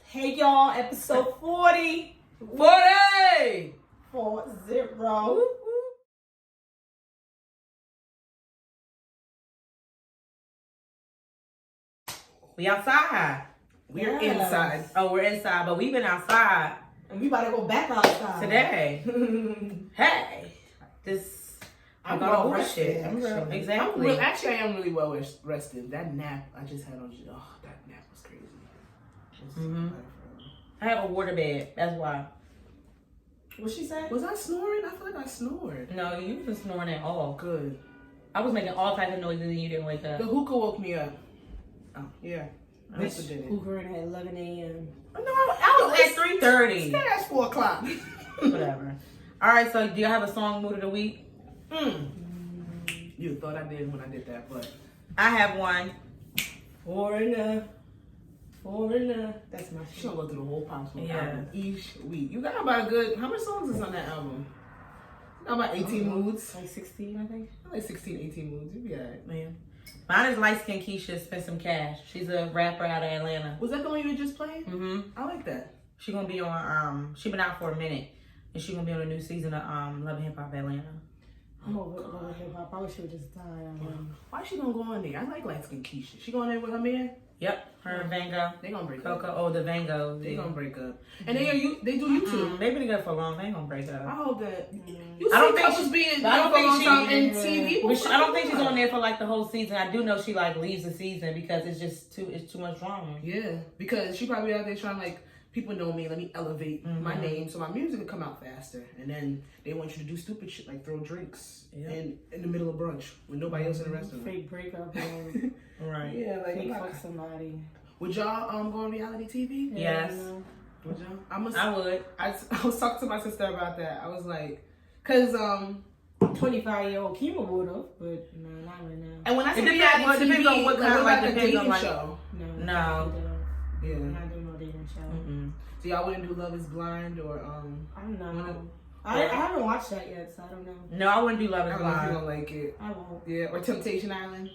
Hey y'all, episode 40. 40! 40. We outside. We're inside. Oh, we're inside, but we've been outside. And we about to go back outside. Today. Hey. I'm well rested. Exactly. Actually, I am really well rested. That nap I just had on, that nap was crazy. I have a water bed. That's why. What she say? Was I snoring? I feel like I snored. No, you wasn't snoring at all. Good. I was making all types of noises and you didn't wake up. The hookah woke me up. Oh, yeah. This did it. Hookah at 11 a.m. No, I was at 3:30. That's 4 o'clock. Whatever. All right, so do you have a song mood of the week? You thought I did when I did that, but I have one. Foreigner. That's my shit. she'll go through the whole Pop Smoke Yeah. album each week. You got about a good, how many songs is on that album? About 18 moods. Like 16, I think. Like 16, 18 moods. You'd be alright. Man. Mine is Light Skin Keisha, Spend Some Cash. She's a rapper out of Atlanta. Was that the one you were just playing? Mm-hmm. I like that. She gonna be on, she been out for a minute. And she gonna be on a new season of Love and Hip Hop Atlanta. I'm over hip hop. I wish she would just die on Why she gonna go on there? I like light skin Keisha. She going there with her man? Yep, her and Vango. They gonna break Coco, up. oh, the Vango. They gonna break up. And they do YouTube. They've been together for long. They ain't gonna break I up. hope that. You I don't see think couples being I don't think in TV. I don't think she's on there for like the whole season. I do know she like leaves the season because it's just too much drama. Yeah, because she probably out there trying like, people know me, let me elevate my name so my music will come out faster. And then they want you to do stupid shit like throw drinks in the middle of brunch with nobody else in the restaurant. fake breakup and Right. Yeah, like fake fuck somebody. would y'all go on reality TV? Yes. Would y'all? I would. I was talking to my sister about that. I was like, cause 25-year-old Keema would have, but no, not right now. and when I say It reality depends- TV, depends on what kind of, like, a depends on, dating like- show. No. Yeah. Not doing no dating show. So y'all wouldn't do Love Is Blind or I don't know. I haven't watched that yet, so I don't know. No, I wouldn't do Love I Is don't know if you Blind. don't like it. I won't. Yeah, or Temptation Island.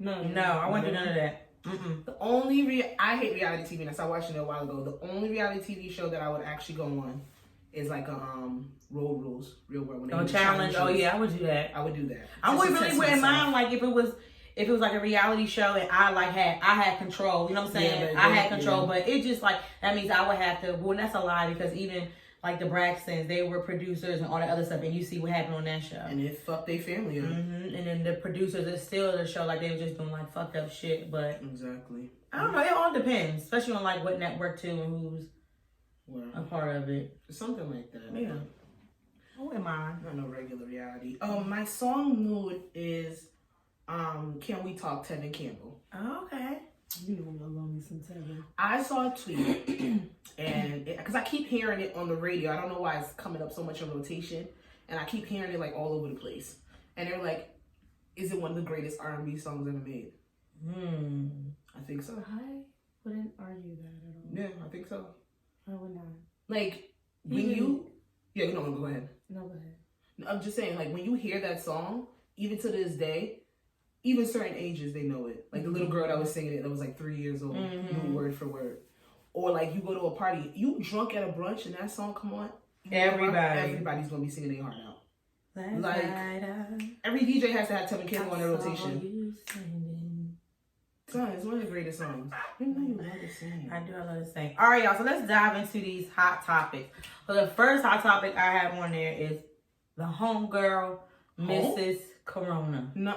No, I wouldn't do none of that. The only I hate reality TV, and I started watching it a while ago. The only reality TV show that I would actually go on is like a Road Rules, Real World. When they do Challenge. Oh challenges. yeah, I would do that. I would do that. I Just would to really test wouldn't myself. mind like if it was like a reality show and I had control. You know what I'm saying? Yeah, I had control, but it just like that means I would have to. Well, that's a lie because even like the Braxtons, they were producers and all that other stuff, and you see what happened on that show. And it fucked their family up. And then the producers are still the show like they were just doing like fucked up shit. But Exactly. I don't know. It all depends, especially on like what network too and who's a part of it. Something like that. Yeah. I wouldn't mind. Not no regular reality. My song mood is Can We Talk, Tevin Campbell. Oh, okay. You know I love me some Tevin. I saw a tweet, and because I keep hearing it on the radio, I don't know why it's coming up so much in rotation, and I keep hearing it like all over the place. And they're like, "Is it one of the greatest R&B songs ever made?" I think so. I wouldn't argue that at all. Yeah, I think so. I would not. Like when go ahead. No, go ahead. I'm just saying, like when you hear that song, even to this day, even certain ages they know it. Like the little girl that was singing it that was like 3 years old, knew word for word. Or like you go to a party, you drunk at a brunch and that song come on, everybody's gonna be singing their heart out. Like every DJ has to have Tevin Campbell on their rotation. Son, it's one of the greatest songs. I didn't know you love to sing. I do. I love to sing. All right, y'all. So let's dive into these hot topics. So the first hot topic I have on there is the homegirl, Mrs. Corona. No,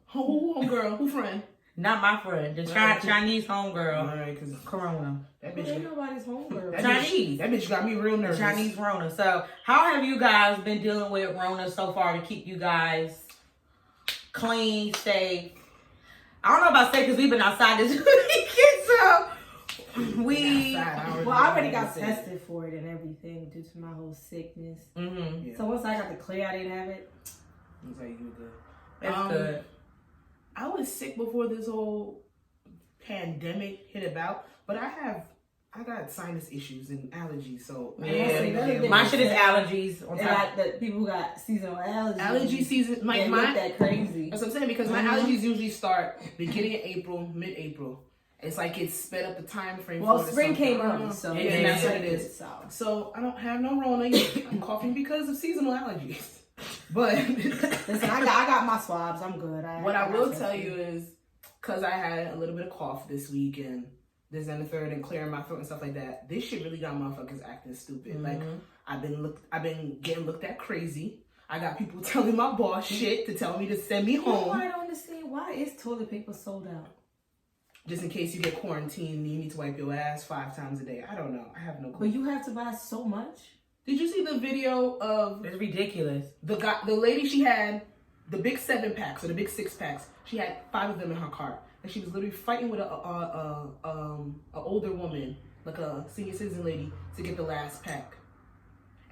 who girl? Who friend? Not my friend. The Chinese homegirl. All right, because Corona. that But bitch. ain't nobody's homegirl. Chinese. That bitch got me real nervous. Chinese Rona. So how have you guys been dealing with Rona so far to keep you guys clean, safe? I don't know about safe because we've been outside this weekend, so I already got tested for it and everything due to my whole sickness. Yeah. So once I got the clear, I didn't have it. That's how you do good. That's good. I was sick before this whole pandemic hit about, but I have I got sinus issues and allergies, so yeah. My shit is allergies. On top. The people who got seasonal allergies. Allergy season, like my that crazy. That's what I'm saying, because my allergies usually start beginning of April, mid-April. It's like it's sped up the time frame. Well, spring came up, so yeah, that's what it is. So I don't have no Rona yet. I'm coughing because of seasonal allergies. But listen, I got my swabs. I'm good. What I will tell you is, because I had a little bit of cough this week and this and the third and clearing my throat and stuff like that, this shit really got motherfuckers acting stupid. Mm-hmm. Like I've been getting looked at crazy. I got people telling my boss shit to tell me to send me home. I don't understand why is toilet paper sold out. Just in case you get quarantined, you need to wipe your ass 5 times a day. I don't know. I have no clue. But you have to buy so much. Did you see the video of? It's ridiculous. The lady, she had the big 7-packs or the big 6-packs. She had 5 of them in her cart, and she was literally fighting with a older woman, like a senior citizen lady, to get the last pack.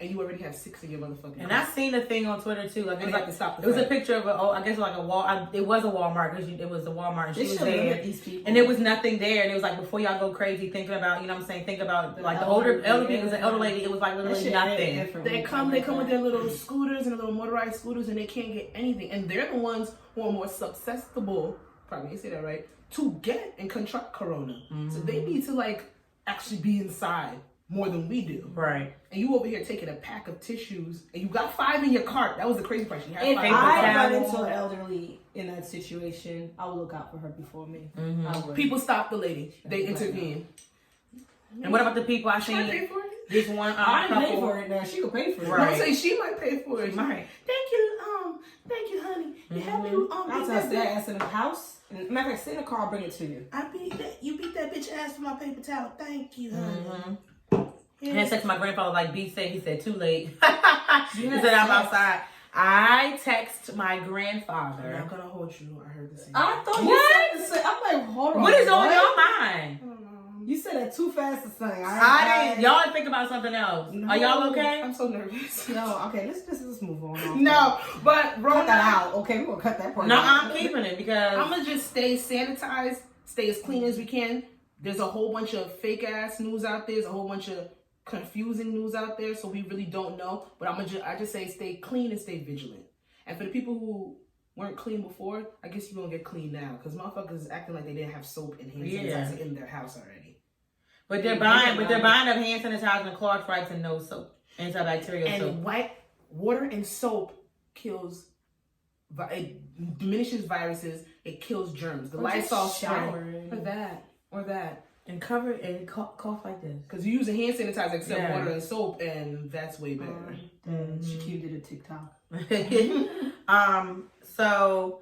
And you already have 6 in your motherfucking. And I seen a thing on Twitter too. Like it was like to stop. It was a picture of I guess like a wall. It was a Walmart because it was a Walmart. And she was there, these people. and there was nothing there. And it was like before y'all go crazy thinking about, you know what I'm saying, think about like the elder people. It was an elder lady. It was like literally nothing. They come with their little scooters and their little motorized scooters, and they can't get anything. And they're the ones who are more susceptible. Probably say that right, to get and contract corona. Mm-hmm. So they need to like actually be inside more than we do. Right. And you over here taking a pack of tissues and you got 5 in your cart. That was the crazy part. She had 5. If I run into an elderly in that situation, I will look out for her before me. Mm-hmm. People stopped the lady. They intervened. And what about the people I seen? Should I pay for it? This one I didn't pay for it now. She could pay for it. Right. I say she might pay for it. She might. Thank you, honey. You have me I'll test that ass in the house. Matter of fact, sit in the car, I'll bring it to you. You beat that bitch ass for my paper towel. Thank you, honey. Mm-hmm. Yeah. And I texted my grandfather like B said. He said too late. He said I'm outside. I text my grandfather. I'm gonna hold you. I heard the same. I thought you said the same. I'm like, hold on. What is on your mind? You said that too fast to sing. I didn't. Y'all think about something else. No, are y'all okay? I'm so nervous. No, okay. Let's move on. No, but cut that out. Okay, we're gonna cut that part. No, out. I'm keeping it because I'm gonna just stay sanitized, stay as clean as we can. There's a whole bunch of fake ass news out there. There's a whole bunch of confusing news out there, so we really don't know. But I just say stay clean and stay vigilant. And for the people who weren't clean before, I guess you're gonna get clean now because motherfuckers is acting like they didn't have soap and hand sanitizer in their house already. But they're buying up hand sanitizer and cloth wipes and no soap, antibacterial soap. And white water and soap kills. It diminishes viruses. It kills germs. The Lysol spray or that. And cover it and cough like this. Because you use a hand sanitizer except water and soap, and that's way better. Shaquille did a TikTok. So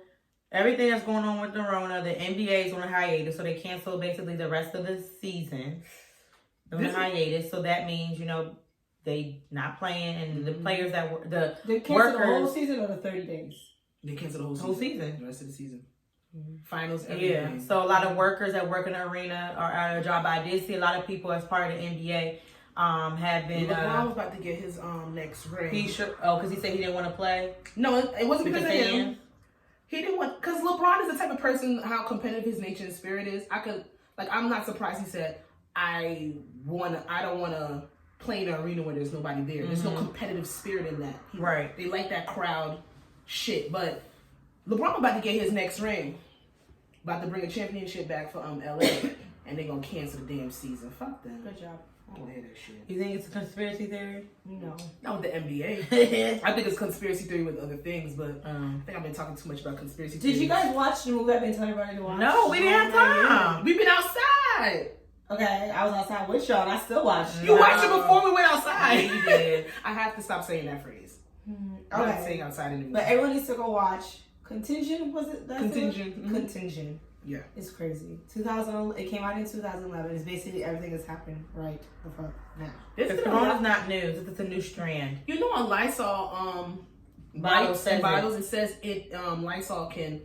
everything that's going on with the Rona, the NBA is on a hiatus, so they canceled basically the rest of the season. On a hiatus, so that means they not playing, and the players that were they canceled the whole season or the 30 days. They canceled the whole season. The rest of the season. Finals, everything. Yeah, so a lot of workers that work in the arena are out of a job. I did see a lot of people as part of the NBA have been. LeBron was about to get his next ring. Because he said he didn't want to play. No, it wasn't because of him. He didn't want, because LeBron is the type of person, how competitive his nature and spirit is. I'm not surprised he said, I don't want to play in an arena where there's nobody there. There's no competitive spirit in that. Right. They like that crowd shit, but LeBron about to get his next ring. About to bring a championship back for LA, and they're gonna cancel the damn season. Fuck them. Good job. I don't wanna hear that shit. You think it's a conspiracy theory? No. Not with the NBA. I think it's conspiracy theory with other things, but I think I've been talking too much about conspiracy theory. Did you guys watch the movie I've been telling everybody to watch? No, we didn't have time. We've been outside. Okay, I was outside with y'all and I still watched it. You watched it before we went outside. Yeah, you did. I have to stop saying that phrase. I'm not saying outside anymore. But everyone needs to go watch Contingent, was it? Contingent. Contingent. Yeah. It's crazy. It came out in 2011. It's basically everything that's happened right before now. This corona's not news. It's a new strand. You know, on Lysol bottles, it says Lysol can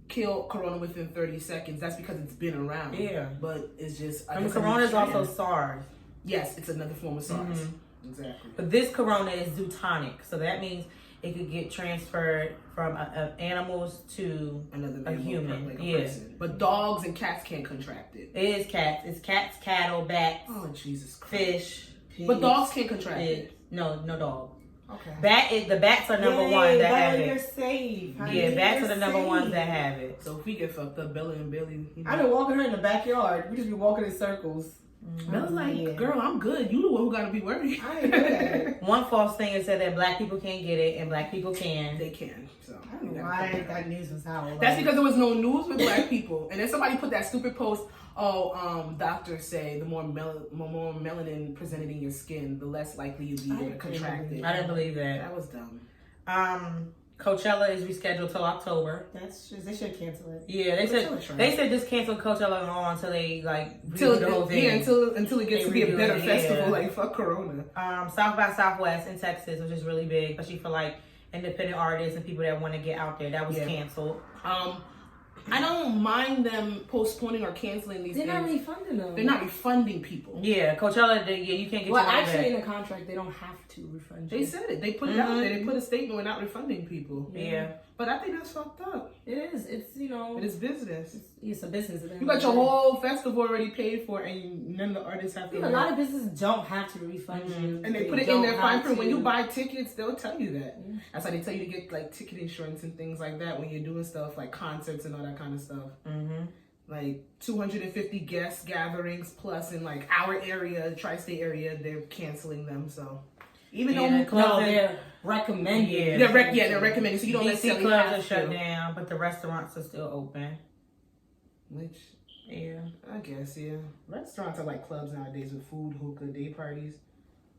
kill corona within 30 seconds. That's because it's been around. Yeah. But it's just... corona is also SARS. Yes, it's another form of SARS. Exactly. But this corona is zootonic. So that means it could get transferred from animals to Another a human. like a Yeah. person. But dogs and cats can't contract it. It is cats. It's cats, cattle, bats, Oh, Jesus Christ. fish. But dogs can't contract it. No dog. Okay. The bats are number one that have You're it. safe. Yeah, bats are the number ones that have it. So if we get fucked up, Bella and Billy. I've been walking her in the backyard. We just be walking in circles. Bella's like, girl, I'm good. You the one who gotta be worried. I ain't good at it. One false thing is said that black people can't get it and black people can. They can. So I don't know why that news was out. That's because there was no news with black people. And then somebody put that stupid post, doctors say the more melanin presented in your skin, the less likely you'll be able to contract it. I didn't believe that. That was dumb. Coachella is rescheduled till October. That's just, they should cancel it. Yeah, they said just cancel Coachella and all until they redo the whole thing. Yeah, until it gets to be a better festival. Yeah. Like fuck Corona. South by Southwest in Texas, which is really big, especially for like independent artists and people that want to get out there. That was canceled. I don't mind them postponing or canceling these They're things. not refunding them. They're not refunding people. Yeah, Coachella, you can't get well, your money actually, back. in the contract, they don't have to refund you. They said it. They put it out there. They put a statement, we're not refunding people. Yeah. But I think that's fucked up. It is. It's, you know. It is business. It's a business. You got your whole festival already paid for, and none of the artists have to. A lot of businesses don't have to refund you. And they put it in their fine print. When you buy tickets, they'll tell you that. That's why they tell you to get like ticket insurance and things like that when you're doing stuff like concerts and all that kind of stuff. Like 250 guest gatherings plus in like our area, tri-state area, they're canceling them. So even though they're recommending. Yeah, they're recommending. So you don't DC necessarily clubs have are shut to. down, but the restaurants are still open. Which, yeah, I guess, yeah. Restaurants are like clubs nowadays with food, hookah, day parties.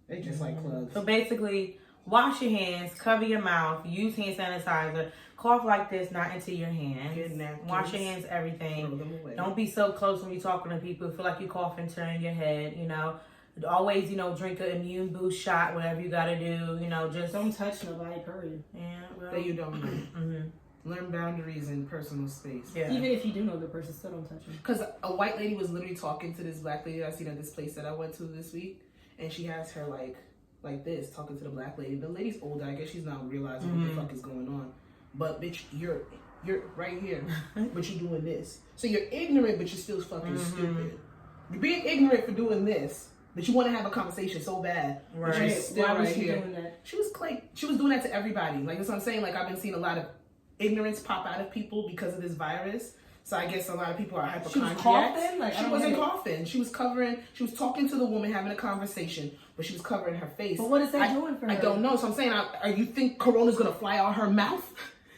They just like clubs. So basically, wash your hands, cover your mouth, use hand sanitizer, cough like this, not into your hands. Get napkins. Wash your hands, everything. Throw them away. Don't be so close when you're talking to people. Feel like you're coughing, turn your head, you know. Always, drink an immune boost shot, whatever you gotta do, just Don't touch nobody, period. Yeah, well. That you don't know. Learn boundaries in personal space. Yeah. Even if you do know the person, still don't touch them. Because a white lady was literally talking to this black lady I seen at this place that I went to this week, and she has her like this, talking to the black lady. The lady's older. I guess she's not realizing what the fuck is going on. But bitch, you're right here, but you're doing this. So you're ignorant, but you're still fucking stupid. You're being ignorant for doing this, but you want to have a conversation so bad. Right. But you're still Why was right she here. doing that? She was doing that to everybody. Like that's what I'm saying. Like I've been seeing a lot of ignorance pop out of people because of this virus. So I guess a lot of people are hypochondriacs. She was coughing? She wasn't coughing. She was covering. She was talking to the woman, having a conversation, but she was covering her face. But what is that doing for her? I don't know. So I'm saying, you think Corona's gonna fly out her mouth,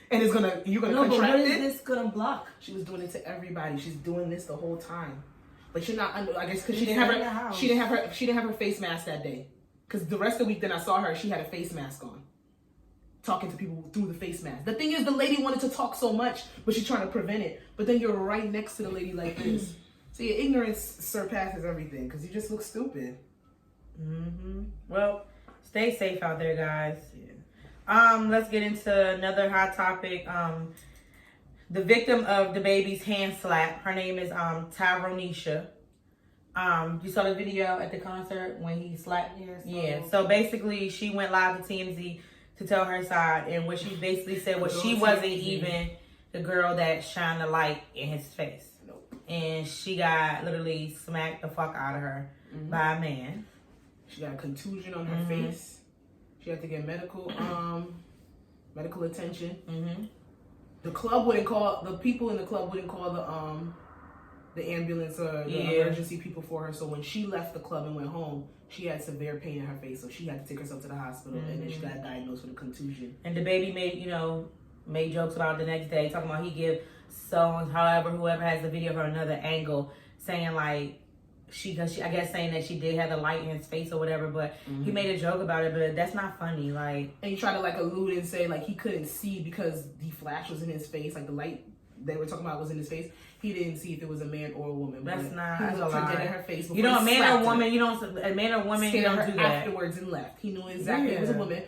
and you're gonna contract but what it? is this gonna block? She was doing it to everybody. She's doing this the whole time, but you're not. I guess because she didn't have her face mask that day. Because the rest of the week, then I saw her. She had a face mask on, talking to people through the face mask. The thing is, the lady wanted to talk so much, but she's trying to prevent it. But then you're right next to the lady like this. So your ignorance surpasses everything because you just look stupid. Well, stay safe out there, guys. Yeah. Let's get into another hot topic. The victim of the baby's hand slap. Her name is Tyronisha. You saw the video at the concert when he slapped? Yeah. So basically, she went live to TMZ to tell her side, and what she basically said was she wasn't even the girl that shined the light in his face. Nope. And she got literally smacked the fuck out of her by a man. She got a contusion on her face. She had to get medical attention. The club wouldn't call, the people in the club wouldn't call the ambulance or the emergency people for her. So when she left the club and went home, she had severe pain in her face. So she had to take herself to the hospital, and then she got diagnosed with a contusion. And the baby made jokes about it the next day, talking about he give whoever has the video from another angle, saying like I guess saying that she did have the light in his face or whatever, but he made a joke about it, but that's not funny. Like, and he tried to like allude and say like he couldn't see because the flash was in his face, like the light they were talking about was in his face. He didn't see if it was a man or a woman. That's not. He That's looked a lie. at her face. You know, a man or a woman. A man or woman. You don't do that afterwards and left. He knew exactly it was a woman.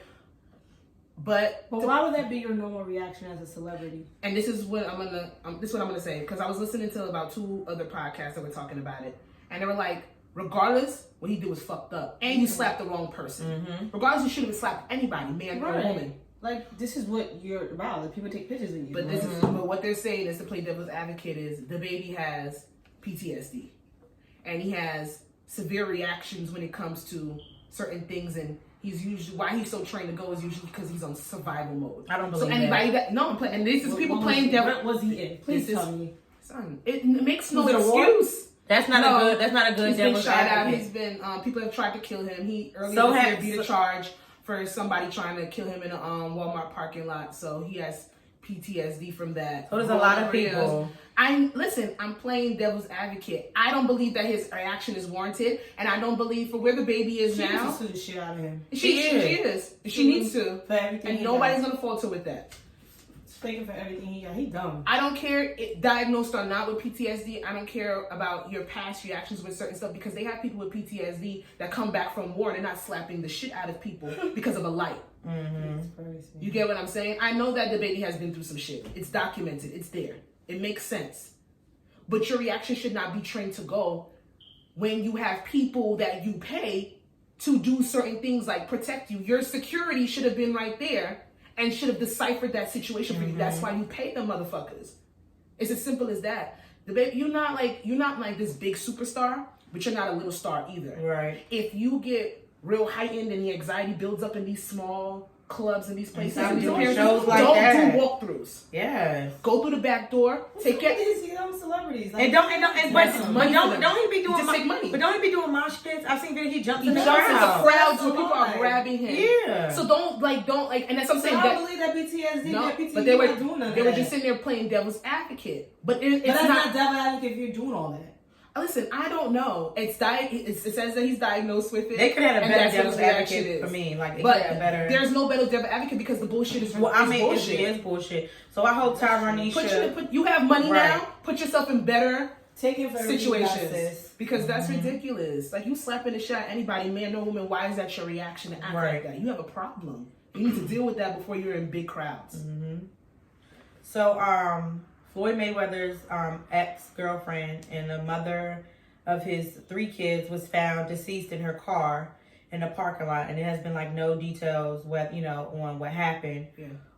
But why would that be your normal reaction as a celebrity? And this is what I'm gonna say, because I was listening to about 2 other podcasts that were talking about it, and they were like, regardless, what he did was fucked up, and you slapped the wrong person. Regardless, you shouldn't have slapped anybody, man or woman. Like, this is what you're about. Like, people take pictures of you. But this is, but what they're saying is, to play devil's advocate, is the baby has PTSD, and he has severe reactions when it comes to certain things, and he's usually, why he's so trained to go is usually because he's on survival mode. I don't believe so anybody that no, and this is people playing devil. What was he in? Please tell me. Son, it makes no Was it a war? excuse. That's not a good. That's not a good He's been devil's shot out. advocate. He's been people have tried to kill him. He earlier So this year has- beat a charge for somebody trying to kill him in a Walmart parking lot. So he has PTSD from that. So there's a lot of people. I'm playing devil's advocate. I don't believe that his reaction is warranted, and I don't believe for where the baby is She now. needs to sue the shit out of him. She is. She needs to. For everything And he nobody's does. gonna fault her with that. Speaking for everything he got. He dumb. I don't care diagnosed or not with PTSD. I don't care about your past reactions with certain stuff, because they have people with PTSD that come back from war and they're not slapping the shit out of people because of a light. You get what I'm saying? I know that the baby has been through some shit. It's documented. It's there. It makes sense. But your reaction should not be trained to go when you have people that you pay to do certain things like protect you. Your security should have been right there and should have deciphered that situation for you. That's why you pay them motherfuckers. It's as simple as that. The baby, you're not like this big superstar, but you're not a little star either. Right. If you get real heightened and the anxiety builds up in these small clubs and these places, Stop and doing parents shows like don't that. do walkthroughs. Yes. Go through the back door. Take Look at it. these young celebrities. And don't he be doing Just take money. But don't he be doing mosh pits? I've seen that he jumps He in the jumps into crowd. crowds where people are grabbing him. Yeah. So don't, and that's what I'm So saying. I That, don't believe that PTSD. no, that PTSD but they were not doing none of they were that. just sitting there playing devil's advocate. But it's But that's not. not devil advocate if you're doing all that. Listen, I don't know. It says that he's diagnosed with it. They could have had a and better that's what devil's his reaction advocate is. for me. Like they But could have better. there's no better devil advocate because the bullshit is Well, I mean, bullshit. it is bullshit. So I hope Tyronisha. You have money Right. now. Put yourself in better Take it for everything you got, situations sis. because that's ridiculous. Like, you slapping the shit out of anybody, man or woman. Why is that your reaction to act Right. like that? You have a problem. You need to deal with that before you're in big crowds. So Floyd Mayweather's ex-girlfriend and the mother of his 3 kids was found deceased in her car in the parking lot, and it has been like no details on what happened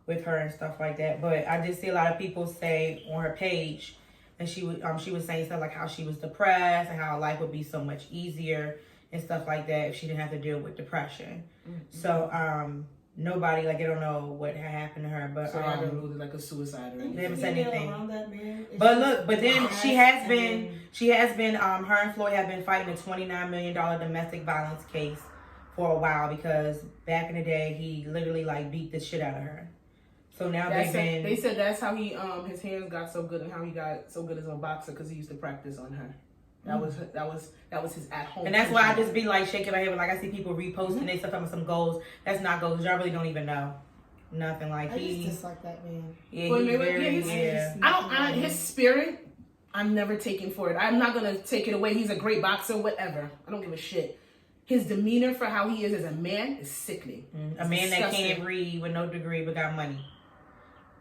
with her and stuff like that. But I did see a lot of people say on her page that she was saying stuff like how she was depressed and how life would be so much easier and stuff like that if she didn't have to deal with depression. So nobody, I don't know what had happened to her, but So I haven't ruled it like a suicide or anything. they haven't said anything. Around that, man. But look, but then she has been, her and Floyd have been fighting a $29 million domestic violence case for a while because back in the day he literally beat the shit out of her. So now They said that's how he his hands got so good and how he got so good as a boxer because he used to practice on her. That was his at home. And that's why I just be shaking my head when I see people reposting they stuff on some goals. That's not goals. Y'all really don't even know nothing. I just dislike that man. Yeah, Floyd he's Mayweather, very, his spirit, I'm never taking for it. I'm not gonna take it away. He's a great boxer, whatever. I don't give a shit. His demeanor for how he is as a man is sickening. a man that can't read with no degree but got money.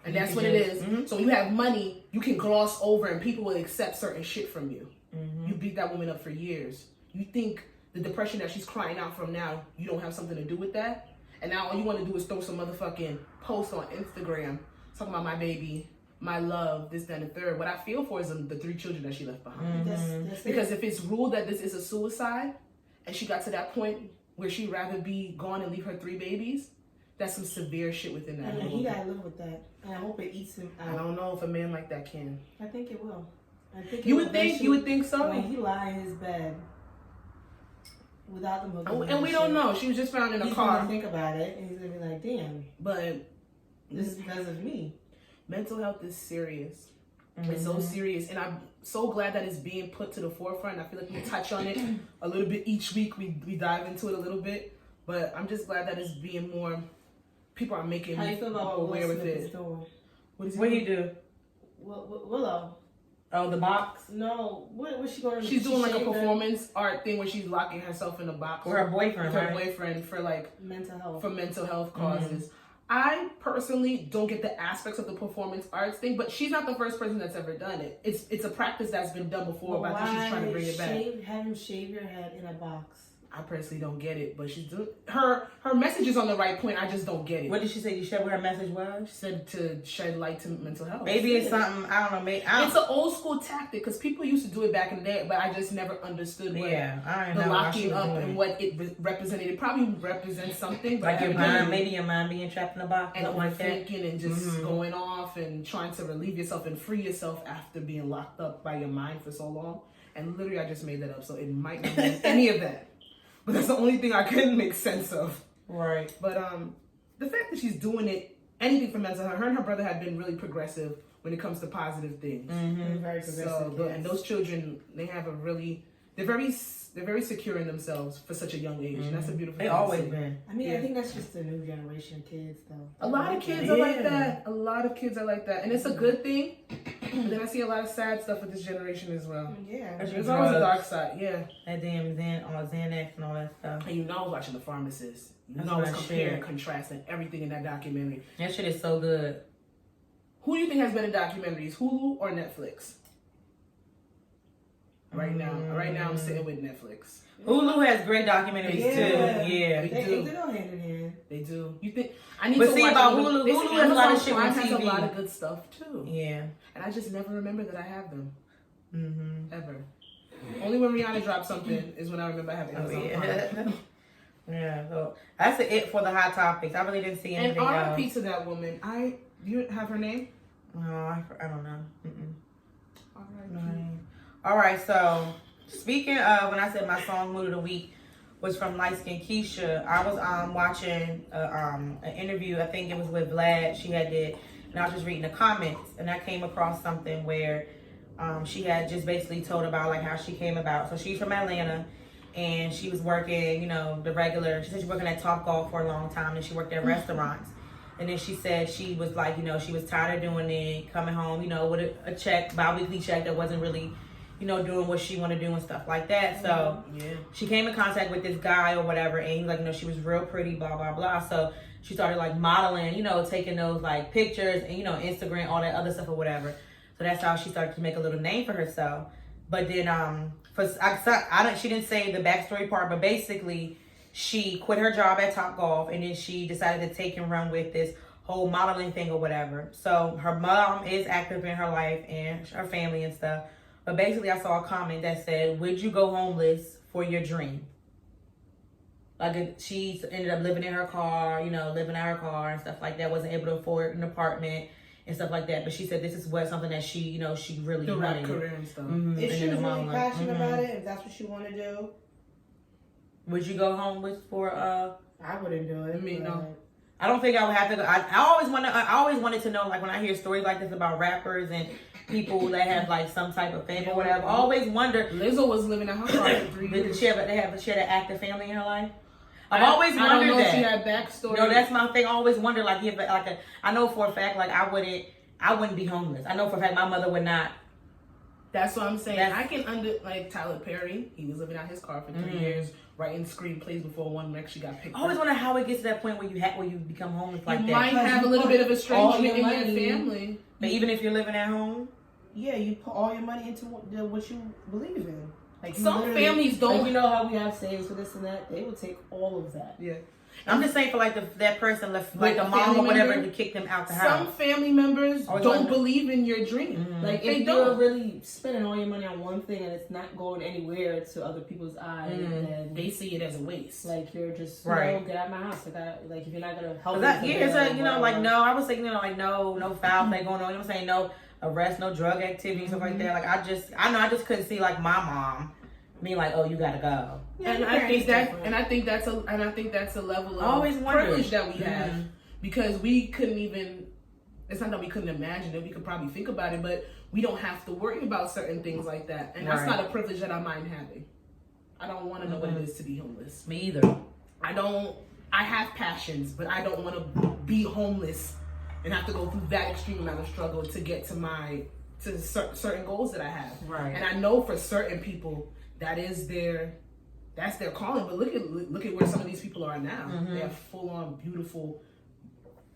And that's what it is. So when you have money, you can gloss over and people will accept certain shit from you. You beat that woman up for years. You think the depression that she's crying out from now, you don't have something to do with that? And now all you want to do is throw some motherfucking post on Instagram talking about my baby, my love, this, that, and the third. What I feel for is the 3 children that she left behind. That's Because if it's ruled that this is a suicide and she got to that point where she'd rather be gone and leave her 3 babies, that's some severe shit within that. and he gotta live with that. And I hope it eats him I out. don't know if a man like that can. I think it will. I think You would think so. When he lie in his bed without the movie. And we don't know. She was just found in a He's car. gonna think about it and he's gonna be like, damn, But this is because of me. mental health is serious. It's so serious. And I'm so glad that it's being put to the forefront. I feel like we touch on it a little bit each week. We dive into it a little bit. But I'm just glad that it's being more, people are making How you feel about more what aware Will with Smith is it. doing? What do you do? Willow. Oh, the box? No, what's she going to do? She's doing like a shaved her performance art thing where she's locking herself in a box With her boyfriend, with her right? boyfriend for mental health. for mental health causes. I personally don't get the aspects of the performance arts thing, but she's not the first person that's ever done it. It's a practice that's been done before, but I think she's trying to bring it back. Have him shave your head in a box. I personally don't get it, but she's doing her message is on the right point. I just don't get it. What did she say? You shared what her message was? She said to shed light to mental health. Maybe it's something, I don't know. Maybe it's an old school tactic because people used to do it back in the day, but I just never understood what the locking up and what it represented. It probably represents something, but like your mind, maybe your mind being trapped in a box, and like thinking and just going off and trying to relieve yourself and free yourself after being locked up by your mind for so long. And literally, I just made that up, so it might not be any of that. But that's the only thing I couldn't make sense of. Right. But the fact that she's doing it, anything for mental health, her and her brother have been really progressive when it comes to positive things. Mm-hmm. Very progressive. So, and those children, they have a really, they're very secure in themselves for such a young age, and that's a beautiful thing. They always been. I mean, I think that's just the new generation of kids, though. A lot of kids are like that. A lot of kids are like that, and it's a good thing. But then I see a lot of sad stuff with this generation as well. Yeah, there's always a dark side. Yeah, that damn Xanax and all that stuff. And I was watching The Pharmacist. I was comparing and contrasting everything in that documentary. That shit is so good. Who do you think has better documentaries, Hulu or Netflix? Right now, I'm sitting with Netflix. Hulu has great documentaries too. Yeah, they do. They go hand in hand. They do. You think I need to watch about Hulu? Hulu has a lot of shit on TV. Has a lot of good stuff too. Yeah, and I just never remember that I have them. Ever. Only when Rihanna drops something is when I remember having it. Yeah, so that's it for the hot topics. I really didn't see anything else. And R.I.P. to that woman. You have her name? No, I don't know. All right, so speaking of, when I said my song mood of the week was from Light Skin Keisha, I was watching an interview. I think it was with Vlad. She had did, and I was just reading the comments, and I came across something where she had just basically told about like how she came about. So she's from Atlanta, and she was working, the regular. She said she was working at Topgolf for a long time, and she worked at restaurants. And then she said she was like, she was tired of doing it, coming home, with a check, bi-weekly check that wasn't really, doing what she wanted to do and stuff like that. So she came in contact with this guy or whatever, and he was like, she was real pretty, blah, blah, blah. So she started like modeling, taking those like pictures and, Instagram, all that other stuff or whatever. So that's how she started to make a little name for herself. But then, she didn't say the backstory part, but basically she quit her job at Topgolf, and then she decided to take and run with this whole modeling thing or whatever. So her mom is active in her life and her family and stuff. But basically, I saw a comment that said, would you go homeless for your dream? Like, she ended up living in her car, living in her car and stuff like that. Wasn't able to afford an apartment and stuff like that. But she said this is something that she, she really wanted. Career and stuff. If she was really passionate about it, if that's what she want to do. Would you go homeless for, I wouldn't do it. I mean, no. I don't think I would have to go. I always wanted to know, like, when I hear stories like this about rappers and people that have like some type of fame or whatever, I always wonder. Lizzo was living in her car for 3 years. Did she have an active family in her life? I've always wondered I don't know that. If she had backstory. No, that's my thing. I always wonder, like, I know for a fact, like, I wouldn't be homeless. I know for a fact my mother would not. That's what I'm saying. I can like Tyler Perry. He was living out his car for 3 years, writing screenplays before one actually got picked up. I always wonder how it gets to that point where you become homeless like that. You might have a little bit of estrangement in your family. But even if you're living at home? Yeah, you put all your money into what you believe in. Like some families don't. Like, how we have savings for this and that? They will take all of that. Yeah. I'm just saying for like that person left, like a mom or whatever, to kick them out the house. Some family members don't believe in your dream. Like if you're really spending all your money on one thing and it's not going anywhere to other people's eyes, then they see it as a waste. Like you're just get out of my house. Like if you're not gonna help. No. I was saying no foul play going on. You know what I'm saying? No arrest, no drug activity, stuff like that. Like I just couldn't see like my mom. Me like, oh, you gotta go. Yeah, and I think that's a level of privilege that we have because we couldn't even. It's not that we couldn't imagine it. We could probably think about it, but we don't have to worry about certain things like that, and that's not a privilege that I mind having. I don't want to know what it is to be homeless. Me either. I have passions, but I don't want to be homeless and have to go through that extreme amount of struggle to get to certain goals that I have. Right. And I know for certain people. That's their calling. But look at where some of these people are now. They have full on beautiful,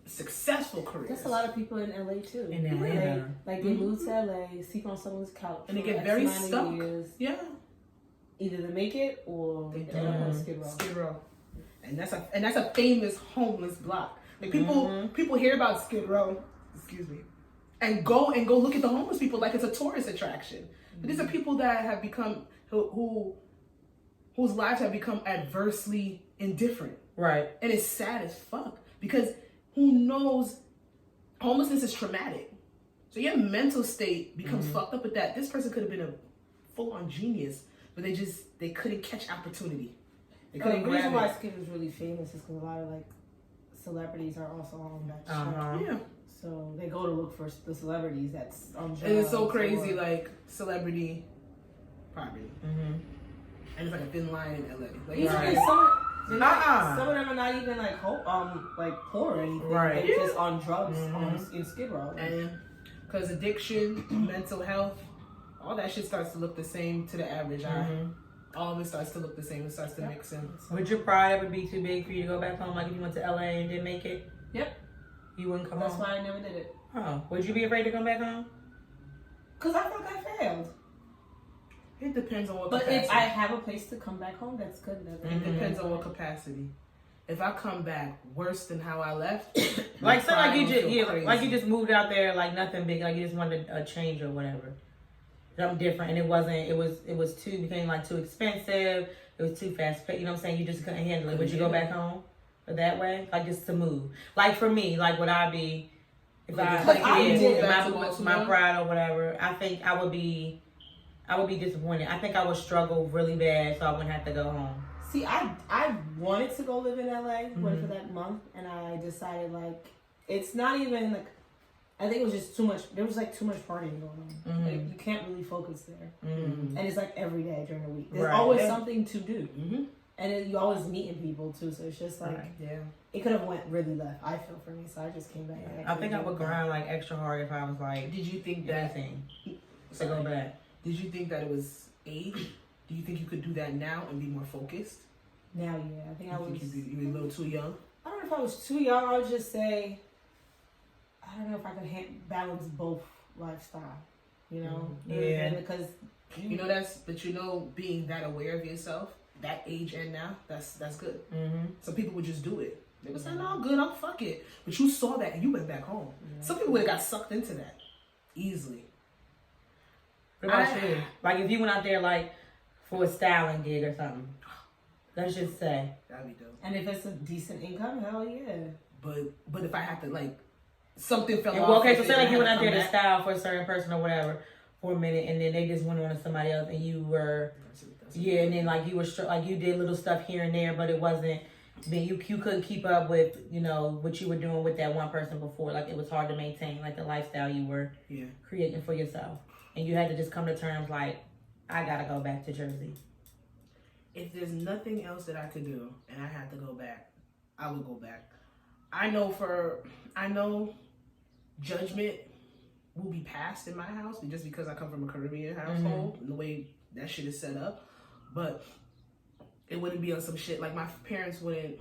successful careers. That's a lot of people in LA too. In Atlanta, like they move to LA, sleep on someone's couch, and they get very stuck. Years. Yeah. either they make it or they end up on Skid Row. Skid Row. And that's a famous homeless block. Like people hear about Skid Row, excuse me, and go look at the homeless people like it's a tourist attraction. But these are people that have become whose lives have become adversely indifferent. Right. And it's sad as fuck because who knows, homelessness is traumatic. So your mental state becomes fucked up with that. This person could have been a full-on genius, but they couldn't catch opportunity. They couldn't The reason grab why it. Skid is really famous is because a lot of like celebrities are also on that Uh-huh. show. Yeah. So they go to look for the celebrities that's on drugs. And it's so crazy, or- like celebrity property. Mm-hmm. And it's like a thin line in LA. Like, These Right. are some of Uh-uh. them are not even like like poor or anything. Right. They're just on drugs Mhm. in Skid Row. And because addiction, mental health, all that shit starts to look the same to the average eye. All of it starts to look the same. It starts to mix in. Would your pride ever be too big for you to go back home? Like if you went to LA and didn't make it? Yep. You wouldn't come That's home? why I never did it. Oh. Would you be afraid to come back home? Because I felt I failed. It depends on what But capacity. if I have a place to come back home, that's good. It depends on what capacity. If I come back worse than how I left, Like so like you pride just will feel like you crazy. just moved out there like nothing big, like you just wanted a change or whatever. Something different, and it was became like too expensive, it was too fast paced, you know what I'm saying? You just couldn't handle it. Would you go back home? Or that way? Like just to move. Like for me, like would I be if I Like, I if you moved back to my Baltimore? pride or whatever, I think I would be disappointed. I think I would struggle really bad, so I wouldn't have to go home. See, I wanted to go live in LA, went for that month, and I decided like it's not even like I think it was just too much. There was like too much partying going on. Like, you can't really focus there, and it's like every day during the week. There's Right. always Yeah. something to do, and you always meeting people too. So it's just like yeah. it could have went really left. I feel for me, so I just came back. and I think I actually would did that. grind like extra hard if I was like Did you think that? anything to go back. Did you think that it was age? Do you think you could do that now and be more focused? Now, yeah, I think I You was. think you were a little too young? I don't know if I was too young. I would just say, I don't know if I could balance both lifestyle. You know, Yeah. because You know being that aware of yourself, that age and now, that's good. Some people would just do it. They would say, "No, good, I'll fuck it." But you saw that and you went back home. Some people would have got sucked into that easily. What about you? Like if you went out there like for a styling gig or something. Let's just say. That'd be dope. and if it's a decent income, hell yeah. But if I have to like something fell Yeah, off. well, okay, so and say I like you had went out there come to back. style for a certain person or whatever for a minute, and then they just went on to somebody else, and you were and then like you were like you did little stuff here and there, but it wasn't. Then you couldn't keep up with what you were doing with that one person before. Like it was hard to maintain like the lifestyle you were creating for yourself, and you had to just come to terms like I gotta go back to Jersey. If there's nothing else that I could do and I had to go back, I would go back. I know judgment will be passed in my house just because I come from a Caribbean household and the way that shit is set up. But it wouldn't be on some shit like my parents wouldn't.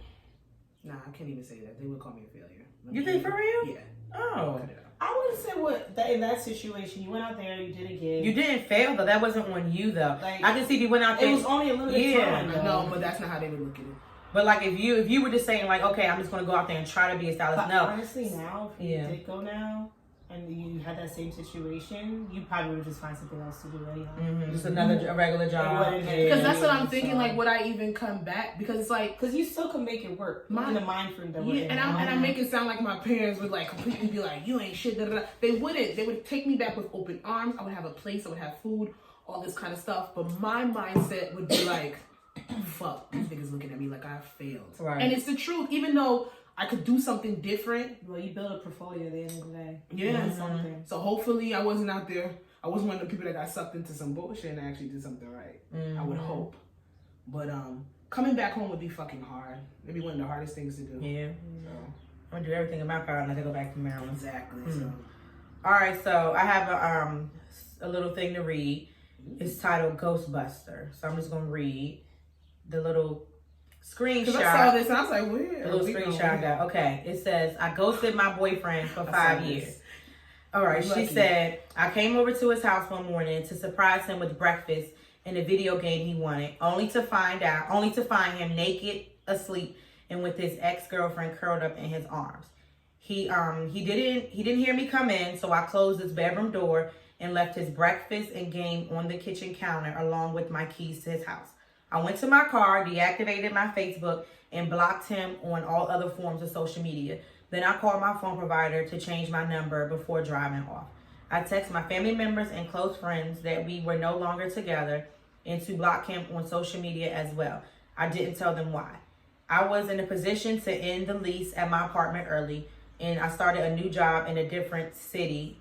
Nah, I can't even say that. They would call me a failure. You think for real? Yeah. Oh. I wouldn't say in that situation, you went out there, you did a gig. You didn't fail though. That wasn't on you though. Like, I can see if you went out there. It was only a limited time. I know, but that's not how they would look at it. But like if you were just saying like, okay, I'm just gonna go out there and try to be a stylist. But No. honestly, now if you did go now and you had that same situation, you probably would just find something else to do anyhow. Just a regular job. Because that's what I'm thinking. Like, would I even come back? Because it's like, because you still can make it work. In the mind frame that we're in. and I make it sound like my parents would like completely be like, you ain't shit. Da, da, da. They wouldn't. They would take me back with open arms. I would have a place. I would have food. All this kind of stuff. But my mindset would be like, fuck, these niggas looking at me like I failed. Right. And it's the truth. Even though I could do something different. Well, you build a portfolio at the end of the day. Yeah. Something. So hopefully I wasn't out there. I wasn't one of the people that got sucked into some bullshit and actually did something right. I would hope. But coming back home would be fucking hard. It'd be one of the hardest things to do. Yeah. So, I'm gonna do everything in my power not to go back to Maryland. exactly. So. All right, so I have a little thing to read. It's titled Ghostbuster. So I'm just gonna read the little screenshot. Because I saw this and I was like, where? The little screenshot I got. Okay, it says, I ghosted my boyfriend for 5 years. All right, she said, I came over to his house one morning to surprise him with breakfast in the video game he wanted, only to find him naked, asleep, and with his ex-girlfriend curled up in his arms. He didn't hear me come in, so I closed his bedroom door and left his breakfast and game on the kitchen counter along with my keys to his house. I went to my car, deactivated my Facebook, and blocked him on all other forms of social media. Then I called my phone provider to change my number before driving off. I texted my family members and close friends that we were no longer together and to block him on social media as well. I didn't tell them why. I was in a position to end the lease at my apartment early, and I started a new job in a different city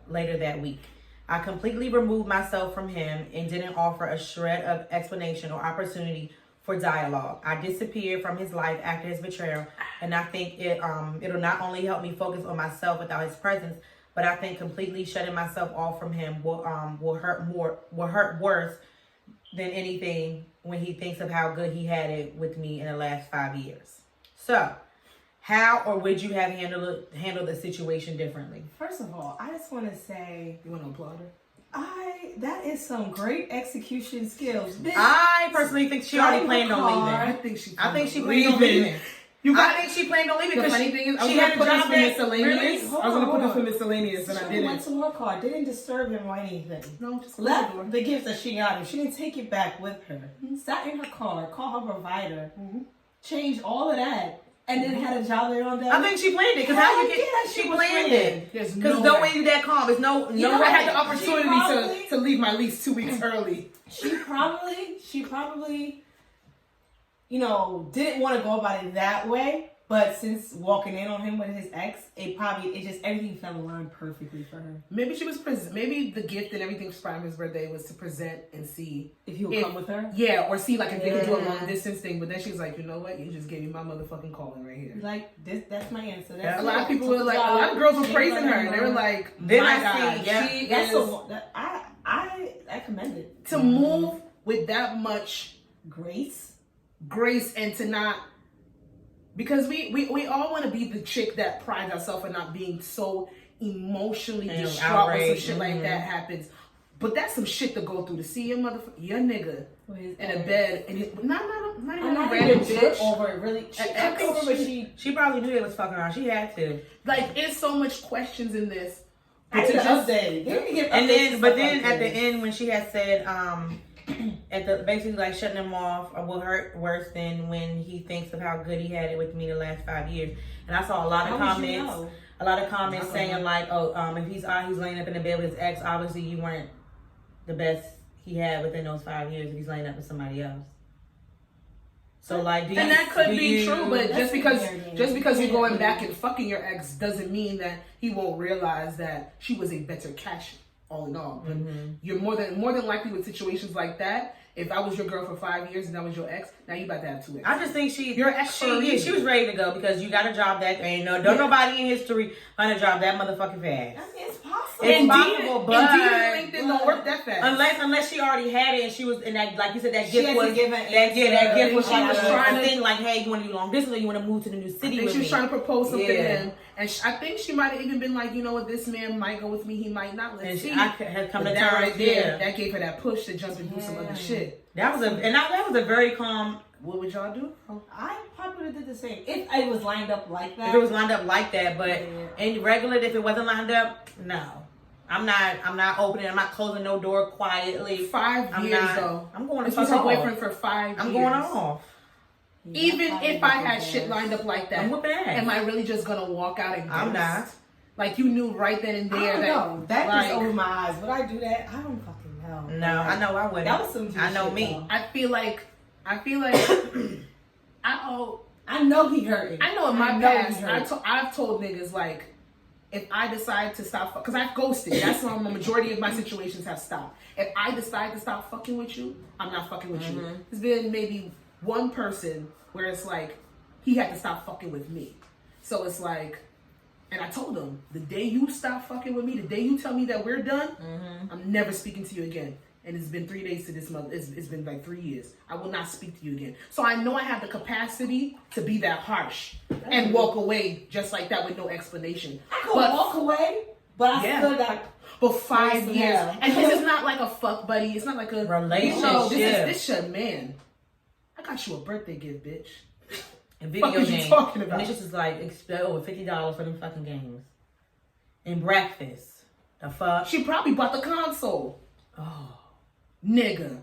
later that week. I completely removed myself from him and didn't offer a shred of explanation or opportunity for dialogue. I disappeared from his life after his betrayal, and I think it'll not only help me focus on myself without his presence, but I think completely shutting myself off from him will hurt worse than anything when he thinks of how good he had it with me in the last 5 years. So, how or would you have handled the situation differently? First of all, I just want to say, You want to applaud her? that is some great execution skills. I personally think she already planned on leaving. I think she planned on leaving. I think she planned on leaving The because funny thing is, I was she going had to a put this job for that miscellaneous. really. I was going to put this for miscellaneous, and I She didn't. went to her car, didn't disturb him or anything. No, just Left the gifts that she got him. She didn't take it back with her. Sat in her car, called her provider, changed all of that, and then had a job later on that. I think she planned it because how you get she planned it There's because no no way way you that calm. There's no I had the way. opportunity to leave my lease 2 weeks early. She probably, didn't want to go about it that way. But since walking in on him with his ex, everything fell in line perfectly for her. Maybe she was maybe the gift and everything for Spider-Man's birthday was to present and see if he would come with her. Yeah, or see like if they could do a long distance thing. But then she's like, you know what? You just gave me my motherfucking calling right here. Like that's my answer. A lot of people were like, a lot of girls were praising her. And they were like, then my I God, see, yeah, she that's is I commend it to move with that much grace and to not. Because we all want to be the chick that prides ourselves on not being so emotionally distraught when some shit like that happens. But that's some shit to go through, to see your nigga in a bed and not even a random bitch over it. Really, she probably knew they was fucking around. She had to. Like, it's so much questions in this. I need to update. And then at the end when she had said basically like shutting him off will hurt worse than when he thinks of how good he had it with me the last 5 years. And I saw a lot of comments saying like, if he's laying up in the bed with his ex, obviously you weren't the best he had within those 5 years if he's laying up with somebody else. So like, that could be true, but just because you're going back and fucking your ex doesn't mean that he won't realize that she was a better catch. All in all, but you're more than likely with situations like that. If I was your girl for 5 years and that was your ex, now you about to have 2 exes. I just think she was ready to go because you got a job that nobody in history find a job that motherfucking fast. I mean, it's possible. It's possible, but Indeed, LinkedIn don't work that fast. Unless she already had it and she was, and that, like you said, that gift was that gift was she was trying to think like, hey, you want to do long distance or you want to move to the new city? I think she was trying to propose something to him, and I think she might have even been like, you know what, this man might go with me, he might not. Let's see. I had come to that terms right there. That gave her that push to jump and do some other shit. That was a very calm. What would y'all do? I probably would have did the same if it was lined up like that. If it was lined up like that, but in regular, if it wasn't lined up, no. I'm not opening. I'm not closing no door quietly. 5 years though. I'm going to fuck her boyfriend for 5 years. I'm going off. Even if I had shit lined up like that, I'm whipping ass. Am I really just gonna walk out and ghost? I'm not. Like, you knew right then and there. I don't know. That just over my eyes. Would I do that? I don't fucking know. No, I know I wouldn't. That was some I know shit, me. though. I feel like I know he hurt. I know in my past, I've told niggas like, if I decide to stop, because I've ghosted. That's how the majority of my situations have stopped. If I decide to stop fucking with you, I'm not fucking with you. There's been maybe one person where it's like, he had to stop fucking with me. So it's like, and I told him, the day you stop fucking with me, the day you tell me that we're done, I'm never speaking to you again. And it's been 3 days to this month. It's been like 3 years. I will not speak to you again. So I know I have the capacity to be that harsh and walk away just like that with no explanation. I could walk away, but I still got. But 5 years. Yeah. And this is not like a fuck buddy. It's not like a relationship. No, this your man. I got you a birthday gift, bitch. And video What games. you talking about? And this is like over $50 for them fucking games. And breakfast. The fuck? She probably bought the console. Oh. Nigga.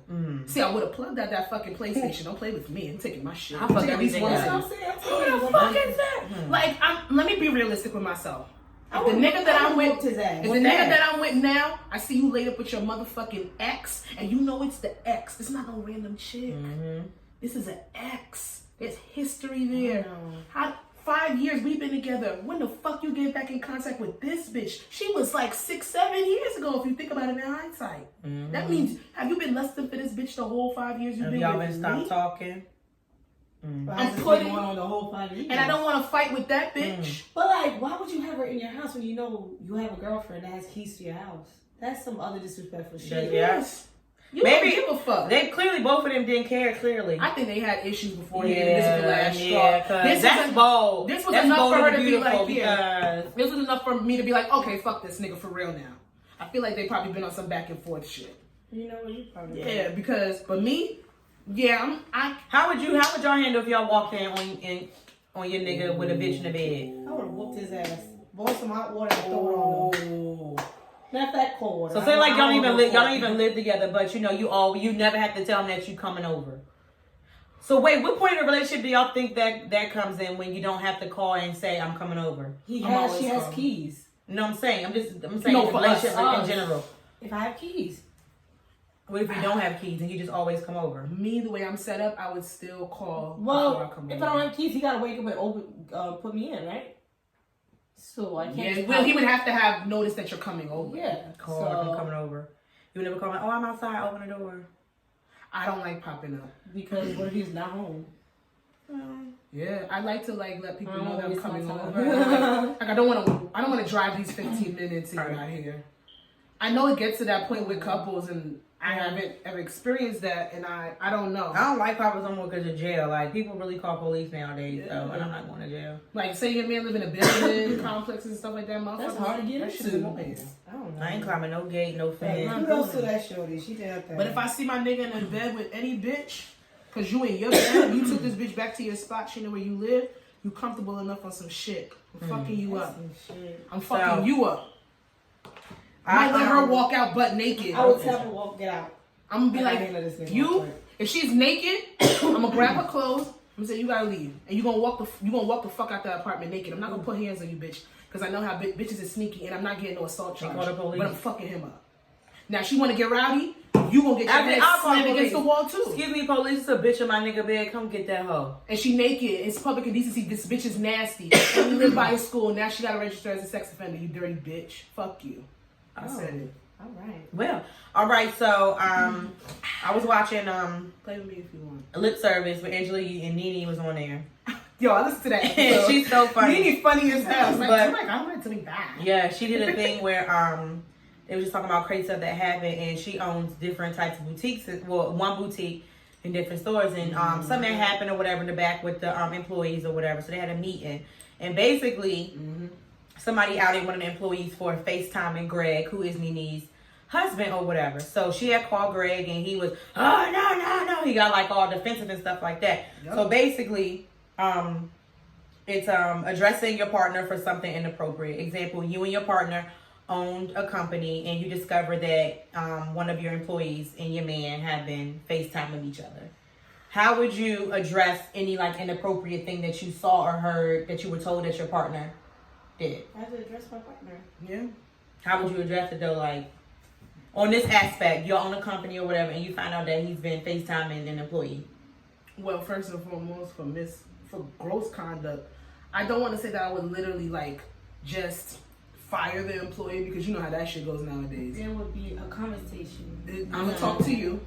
See, I would have plugged out that fucking PlayStation. Don't play with me. I'm taking my shit. I'll fuck everything Who up. the fuck is that? Like, let me be realistic with myself. If the nigga that I'm with, that I'm with now, I see you laid up with your motherfucking ex, and you know it's the ex. It's not no random chick. This is an ex. There's history there. 5 years we've been together. When the fuck you get back in contact with this bitch? She was like 6-7 years ago, if you think about it in hindsight. That means, have you been lusting for this bitch the whole 5 years you've been y'all with been me? stop talking? I'm putting on the whole 5 years. And I don't want to fight with that bitch. But like, why would you have her in your house when you know you have a girlfriend that has keys to your house? That's some other disrespectful shit. Yes. You Maybe don't give a fuck. They clearly, both of them didn't care, clearly. I think they had issues before this was the last straw. That's bold. This was that's enough bold for her and to be beautiful like, because this was enough for me to be like, okay, fuck this nigga for real now. I feel like they probably been on some back and forth shit. You know what? You probably because but me, How would y'all handle if y'all walked in on your nigga with a bitch in the bed? I would have whooped his ass. Boil some hot water and throw it on him. Not that cold water. So say like y'all don't even live together, but you never have to tell him that you coming over. So wait, what point in the relationship do y'all think that comes in when you don't have to call and say I'm coming over? She has keys. No, I'm saying no, for relationship in general. If I have keys. What if you don't have keys and you just always come over? Me, the way I'm set up, I would still call. Well, I if I don't have keys, he gotta wake up and put me in, right? So I can't. Yeah, he would have to have noticed that you're coming over. Yeah. I'm coming over. You would never call me, I'm outside, open the door. I don't like popping up. Because what if he's not home? Yeah, I like to let people know that I'm coming over. I don't want to drive these 15 minutes and you're not here. I know it gets to that point with couples, and I haven't ever experienced that, and I don't know. I don't like popping someone because of jail. Like, people really call police nowadays, and I'm not going to jail. Like, say your man live in a building, complexes and stuff like that, motherfucker. That's hard to get into. I don't know. I ain't climbing no gate, no fence. Kudos to that shorty. She did that thing. But if I see my nigga in bed with any bitch, because you in your bed, you took this bitch back to your spot, she know where you live, you comfortable enough on some shit. I'm fucking you up. I'm fucking you up. I might let her walk out butt naked. I would tell her get out. I'm gonna be like, if she's naked, I'm gonna grab her clothes. I'm gonna say you gotta leave, and you gonna walk the fuck out the apartment naked. I'm not gonna put hands on you, bitch, because I know how bitches is sneaky, and I'm not getting no assault charge. But I'm fucking him up. Now she wanna get rowdy, you gonna get your head slammed against the wall too. Excuse me, police, it's a bitch in my nigga bed. Come get that hoe. And she naked. It's public indecency. This bitch is nasty. And we live by a school. Now she gotta register as a sex offender. You dirty bitch. Fuck you. I said it. All right. Well, all right. So, I was watching Play with me if you want. Lip Service with Angela and Nene was on there. Yo, I listened to that. And she's so funny. Nene funny as hell. But I want it to be back. Yeah, she did a thing where they was just talking about crazy stuff that happened, and she owns different types of boutiques. Well, one boutique in different stores, and something happened or whatever in the back with the employees or whatever. So they had a meeting, and basically. Somebody outed one of the employees for FaceTiming Greg, who is Nene's husband or whatever. So she had called Greg and he was, oh, no. He got like all defensive and stuff like that. Yep. So basically, it's addressing your partner for something inappropriate. Example, you and your partner owned a company and you discover that one of your employees and your man have been FaceTiming each other. How would you address any like inappropriate thing that you saw or heard that you were told that your partner did? I have to address my partner. Yeah. How would you address it though? Like on this aspect, you own a company or whatever, and you find out that he's been FaceTiming an employee. Well, first and foremost, for gross conduct, I don't want to say that I would literally like just fire the employee because you know how that shit goes nowadays. There would be a conversation. I'm gonna talk to you.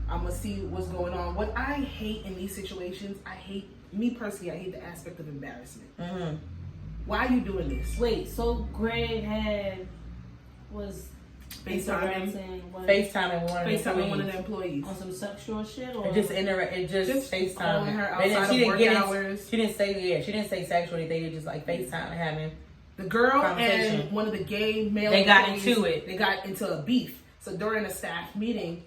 I'm gonna see what's going on. What I hate in these situations, I hate the aspect of embarrassment. Mm-hmm. Why are you doing this? Wait, so Greg was FaceTiming one of the employees on some sexual shit, or just FaceTime calling her and then outside of work hours. She didn't say sexually. They just like FaceTime having. The girl and one of the gay male they got into it. They got into a beef. So during a staff meeting,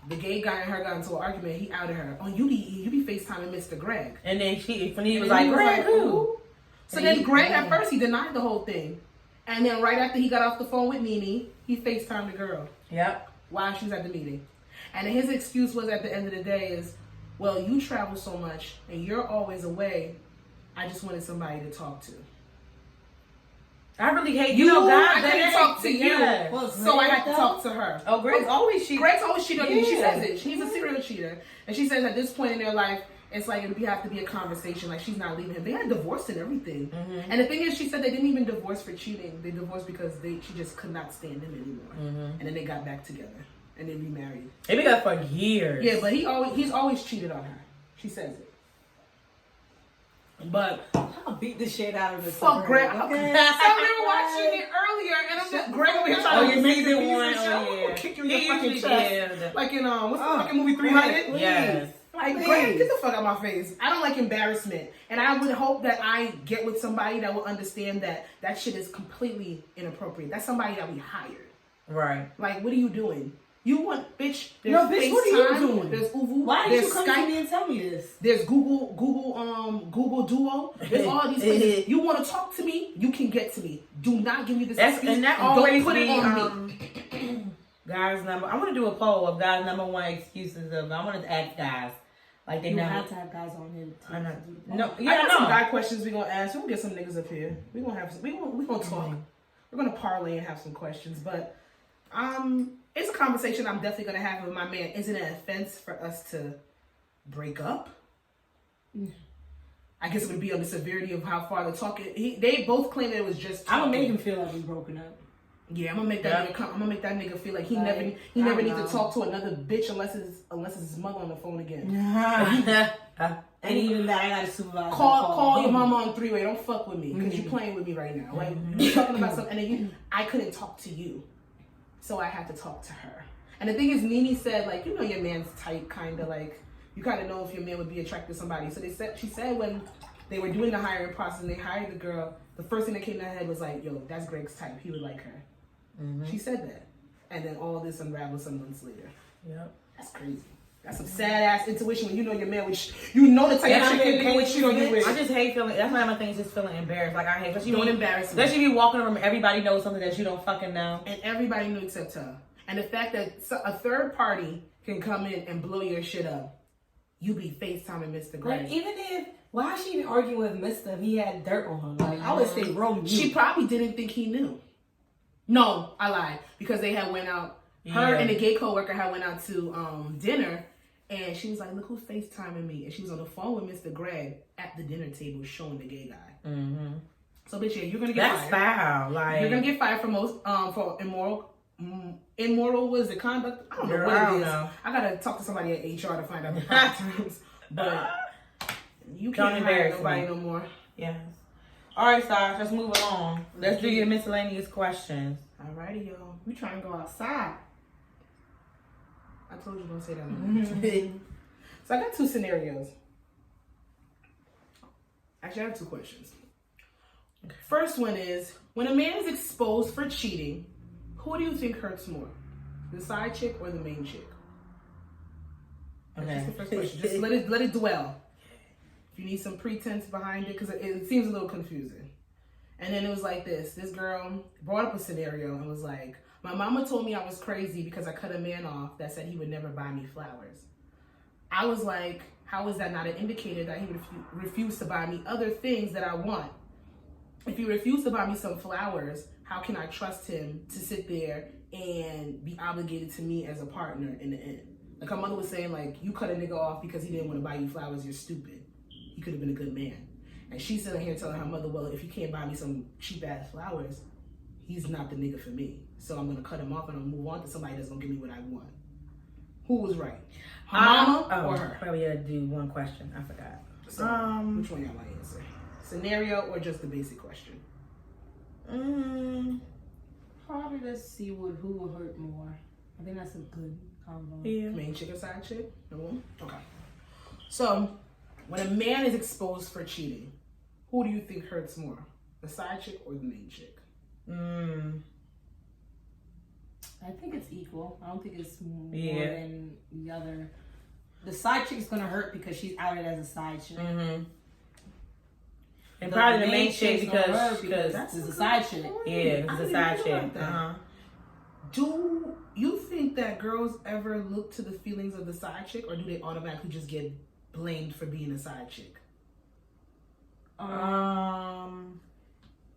the gay guy and her got into an argument. He outed her. Oh, you be FaceTiming Mr. Greg. And then he was like, Greg who? So then Greg, at first, he denied the whole thing. And then right after he got off the phone with Nene, he FaceTimed the girl. Yep. While she was at the meeting. And his excuse was at the end of the day is, well, you travel so much and you're always away. I just wanted somebody to talk to. I really hate I couldn't talk to you. Yeah. Well, so I had to talk to her. Oh, Greg's always cheating. Greg's always cheating on you. She says it. She's a serial cheater. And she says at this point in their life, it's like it would have to be a conversation. Like, she's not leaving him. They had divorced and everything. Mm-hmm. And the thing is, she said they didn't even divorce for cheating. They divorced because she just could not stand him anymore. Mm-hmm. And then they got back together. And they remarried. They've been together for years. Yeah, but he's always cheated on her. She says it. But I'll beat the shit out of this. Fuck Greg. Okay. So we were watching it earlier, and I'm just Greg over here trying to make the one. Yeah. Kick you in the fucking chest. Like in what's the fucking movie 300? Yes. Like, Greg, get the fuck out of my face. I don't like embarrassment. And I would hope that I get with somebody that will understand that shit is completely inappropriate. That's somebody that we hired. Right. Like, what are you doing? You want, bitch, there's no, bitch, what are you doing? There's Uvu. Why did you come Skype, to me and tell me this? There's Google Duo. There's all these things. You want to talk to me? You can get to me. Do not give me this excuse. And that always don't put it on me. Guys' number. I want to do a poll of guys' number one excuses of. I want to ask guys. Like they have to have guys on here. I know. No, yeah, I got some guy questions we gonna ask. We'll get some niggas up here. We gonna have some. We gonna talk. We're gonna parlay and have some questions. But it's a conversation I'm definitely gonna have with my man. Is it an offense for us to break up? I guess it would be on the severity of how far the talk. They both claim that it was just talking. I'm gonna make him feel like we broken up. Yeah, I'm gonna make that nigga feel like he never needs to talk to another bitch unless it's his mother on the phone again. And even that, I gotta supervise. Call your mama on three-way. Don't fuck with me because you're playing with me right now. Like you're talking about something, and then I couldn't talk to you, so I had to talk to her. And the thing is, Nene said, like, you know, your man's type, kind of like you kind of know if your man would be attracted to somebody. So she said when they were doing the hiring process and they hired the girl, the first thing that came to her head was like, yo, that's Greg's type. He would like her. Mm-hmm. She said that. And then all this unraveled some months later. Yep. That's crazy. That's some sad ass intuition when you know your man, which you know the type of shit can't cheat on you with. I just hate feeling, that's why my thing is just feeling embarrassed. Like I hate, don't embarrass me. Especially if you walking around, everybody knows something that you don't fucking know. And everybody knew except her. And the fact that a third party can come in and blow your shit up. You be FaceTiming Mr. Greg. Like, even if, why is she even arguing with Mr. if he had dirt on her? Like, I would say Rome. She probably didn't think he knew. No, I lied. Because they had went out, her and the gay coworker had went out to dinner, and she was like, look who's FaceTiming me. And she was on the phone with Mr. Greg at the dinner table showing the gay guy. Mm-hmm. So, bitch, yeah, you're going to get fired. That's foul. Like, you're going to get fired for immoral was the conduct. I don't know what it is. I gotta talk to somebody at HR to find out the proper terms. But you can't hire nobody no more. Yes. All right, Sasha, let's move along. Let's do your miscellaneous questions. Alrighty, y'all. We trying to go outside. I told you don't say that. So I got two scenarios. Actually, I have two questions. Okay. First one is, when a man is exposed for cheating, who do you think hurts more? The side chick or the main chick? Okay. That's the first question. Just let it dwell. If you need some pretense behind it, because it seems a little confusing. And then it was like this. This girl brought up a scenario and was like, my mama told me I was crazy because I cut a man off that said he would never buy me flowers. I was like, how is that not an indicator that he would refuse to buy me other things that I want? If he refused to buy me some flowers, how can I trust him to sit there and be obligated to me as a partner in the end? Like her mother was saying, like, you cut a nigga off because he didn't want to buy you flowers, you're stupid. He could have been a good man. And she's sitting here telling her mother, well, if you can't buy me some cheap ass flowers, he's not the nigga for me. So I'm going to cut him off and I'm going to move on to somebody that's going to give me what I want. Who was right? Her mama or her? Probably had to do one question. I forgot. So, which one y'all want to answer? Scenario or just the basic question? Probably let's see who will hurt more. I think that's a good combo. Yeah. Main chick or side chick? No? Okay. So, when a man is exposed for cheating, who do you think hurts more? the side chick or the main chick? I think it's equal. I don't think it's more than the other. The side chick is gonna hurt because she's outed as a side chick. And probably the main chick because it's a side chick. Yeah, it's a side chick. Do you think that girls ever look to the feelings of the side chick, or do they automatically just get blamed for being a side chick?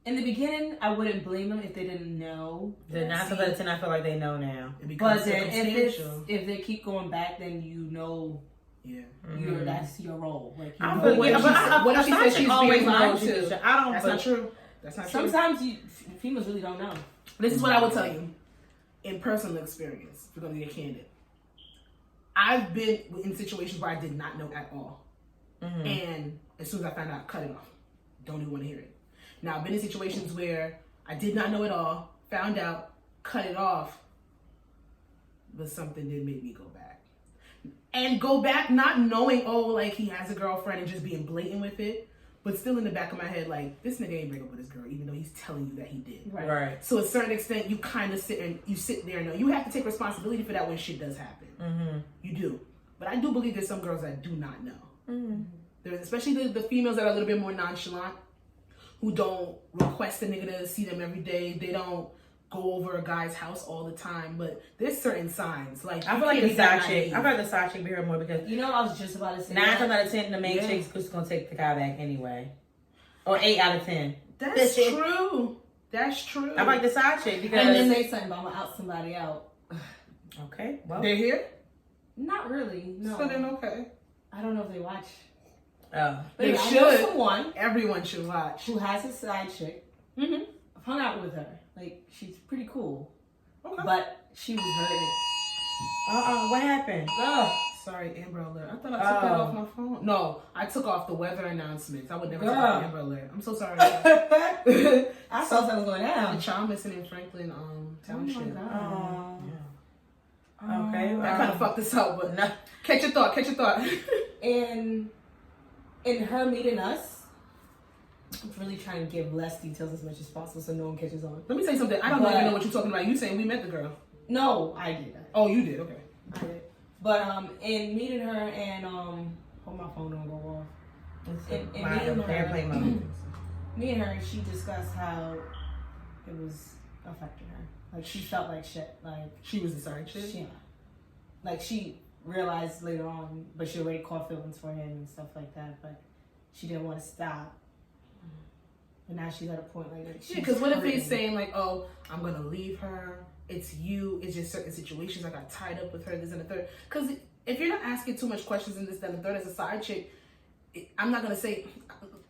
In the beginning, I wouldn't blame them if they didn't know. The 9 times out of 10, I feel like they know now. But then if they keep going back, then you know. Yeah, that's your role. Like, you know, what if she says she's being lied to? That's not true. That's not true. Sometimes females really don't know. This is what I will tell you, in personal experience. If we're gonna get candid, I've been in situations where I did not know at all, and as soon as I found out, cut it off. Don't even want to hear it. Now I've been in situations where I did not know it all, found out, cut it off, but something did make me go back. And go back not knowing, like he has a girlfriend and just being blatant with it, but still in the back of my head, like, this nigga ain't break up with his girl, even though he's telling you that he did. Right. So to a certain extent, you kind of sit there and know. You have to take responsibility for that when shit does happen. You do. But I do believe there's some girls that do not know. There's especially the females that are a little bit more nonchalant, who don't request a nigga to see them every day. They don't go over a guy's house all the time, but there's certain signs. Like, I feel like the side chick. I feel like the side chick be here more because I was just about to say 9 times out of 10, the main chick's just gonna take the guy back anyway, or 8 out of 10. That's true. That's true. I like the side chick because and then say something about I'm gonna out somebody out. Okay, well they're here. Not really. No. So then okay. I don't know if they watch. They I should. know someone. Everyone should watch. Who has a side chick. I've hung out with her. Like, she's pretty cool. Okay. But she was hurting. What happened? Sorry, Amber Alert. I thought I took that off my phone. No, I took off the weather announcements. I would never take off Amber Alert. I'm so sorry. I saw something going down. The child missing in Franklin Township. Oh Okay. I kind of fucked this up, but no. Catch your thought. And in her meeting us, I'm really trying to give less details as much as possible so no one catches on. Let me tell you something. I don't even know what you're talking about. You saying we met the girl? No, I did. Oh, you did? Okay. I did. But in meeting her and hope my phone don't go off. Me and her, she discussed how it was affecting her. Like, she felt like shit. Like, she was the side chick? Yeah. Like, she realized later on, but she already caught feelings for him and stuff like that. But she didn't want to stop. But now she's at a point like that. Yeah, because what if he's saying like, oh, I'm going to leave her. It's you. It's just certain situations. I got tied up with her, this and the third. Because if you're not asking too much questions in this, that, and the third as a side chick, I'm not going to say,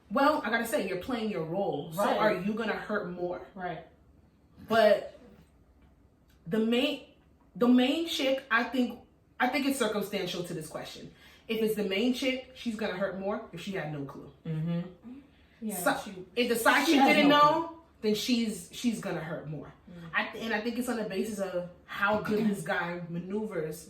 well, I got to say, you're playing your role. Right. So are you going to hurt more? Right. But the main chick, I think it's circumstantial to this question. If it's the main chick, she's going to hurt more if she had no clue. Yeah, so, if the side chick didn't know, then she's gonna hurt more. And I think it's on the basis of how good this guy maneuvers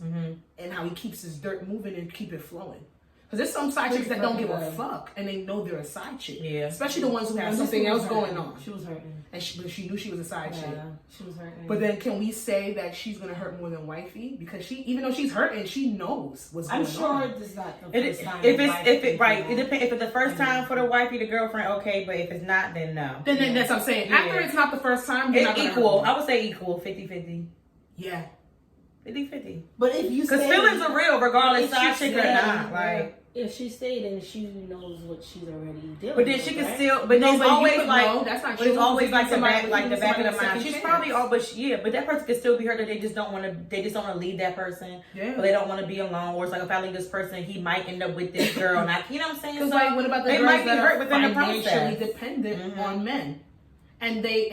and how he keeps his dirt moving and keep it flowing. Because there's some side chicks that don't give a fuck and they know they're a side chick. Yeah. Especially the ones who have something else going on. She was hurting. And she knew she was a side chick. She was hurting. But then can we say that she's going to hurt more than wifey? Because even though she's hurting, she knows what's going on. I'm sure this is not the first time. It depends. If it's the first time for the wifey, the girlfriend, okay. But if it's not, then no. Then that's what I'm saying. After it's not the first time, then it's equal. I would say equal, 50-50. Yeah. 50-50. But if you because feelings are real regardless side chick or not. Like, if she stayed and she knows what she's already dealing with. But then she can still, but there's always like, no, that's not but it's always like the back of the mind. She's probably all, but that person could still be hurt that they just don't want to leave that person. Yeah. Or they don't want to be alone. Or it's like, if I leave this person, he might end up with this girl. Not, you know what I'm saying? Because like, what about the girls might be that hurt are within the process, financially dependent on men? And they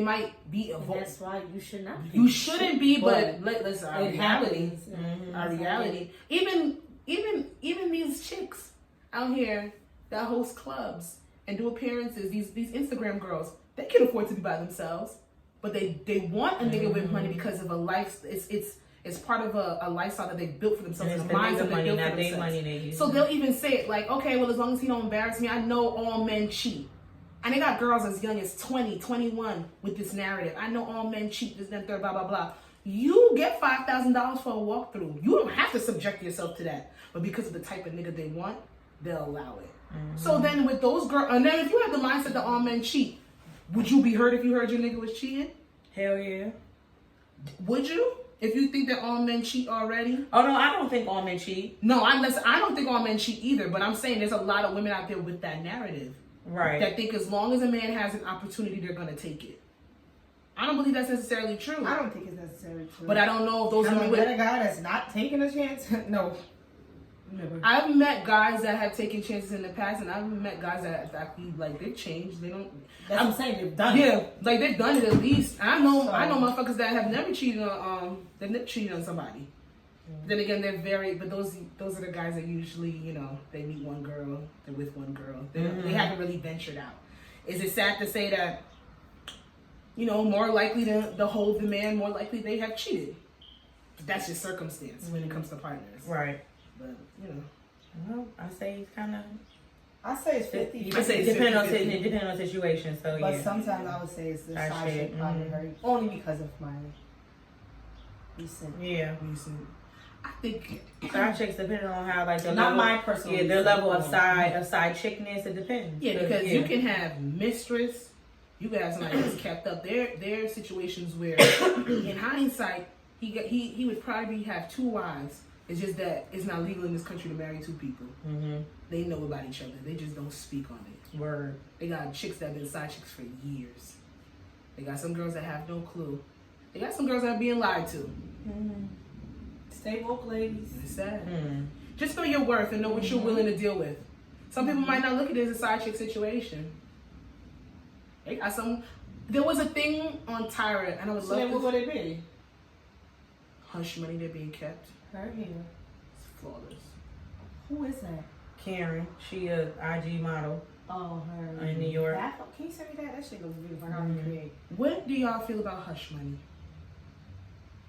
might be avoided. That's why you should not. You shouldn't be, but listen, our reality. Even these chicks out here that host clubs and do appearances, these Instagram girls, they can afford to be by themselves, but they want a nigga with money because of a life. It's part of a lifestyle that they built for themselves and the minds that they built for themselves. So they'll even say it like, okay, well, as long as he don't embarrass me, I know all men cheat. And they got girls as young as 20, 21 with this narrative. I know all men cheat, this, then, third, blah, blah, blah. You get $5,000 for a walkthrough. You don't have to subject yourself to that. But because of the type of nigga they want, they'll allow it. Mm-hmm. So then with those girls, and then if you have the mindset that all men cheat, would you be hurt if you heard your nigga was cheating? Hell yeah. Would you? If you think that all men cheat already? Oh, no, I don't think all men cheat. No, I don't think all men cheat either. But I'm saying there's a lot of women out there with that narrative. Right. That think as long as a man has an opportunity, they're going to take it. I don't believe that's necessarily true. I don't think it's necessarily true. But I don't know if those women with a guy that's not taking a chance. No. Never. I've met guys that have taken chances in the past, and I've met guys that actually like they've changed. They don't. That's what I'm saying. They've done it. Yeah, like they've done it at least. I know motherfuckers that have never cheated on they've never cheated on somebody. Mm-hmm. Then again, they're very. But those are the guys that usually they meet one girl, they're with one girl. They haven't really ventured out. Is it sad to say that? More likely to hold the man, more likely they have cheated. But that's just circumstance when it comes to partners. Right. But, Well, I say it's kind of... I say it's 50. I say it depends on the situation, so but sometimes I would say it's the side chick probably hurt. Only because of my recent. I think... Side chicks, depending on how, like, my personal... Yeah, their level of side chickness, it depends. Yeah, because you can have mistress... You can have somebody that's kept up. There are situations where, in hindsight, he would probably have 2 wives. It's just that it's not legal in this country to marry 2 people. Mm-hmm. They know about each other. They just don't speak on it. Word. They got chicks that have been side chicks for years. They got some girls that have no clue. They got some girls that are being lied to. Mm-hmm. Stay woke, ladies. It's sad. Just know your worth and know what you're willing to deal with. Some people might not look at it as a side chick situation. They got some. There was a thing on Tyra, and I would love. So what would it be? Hush money they're being kept. Her here. It's flawless. Who is that? Karen. She a IG model. Oh, her. In New York. Can you send me that? That shit looks beautiful. How to create. What do y'all feel about hush money?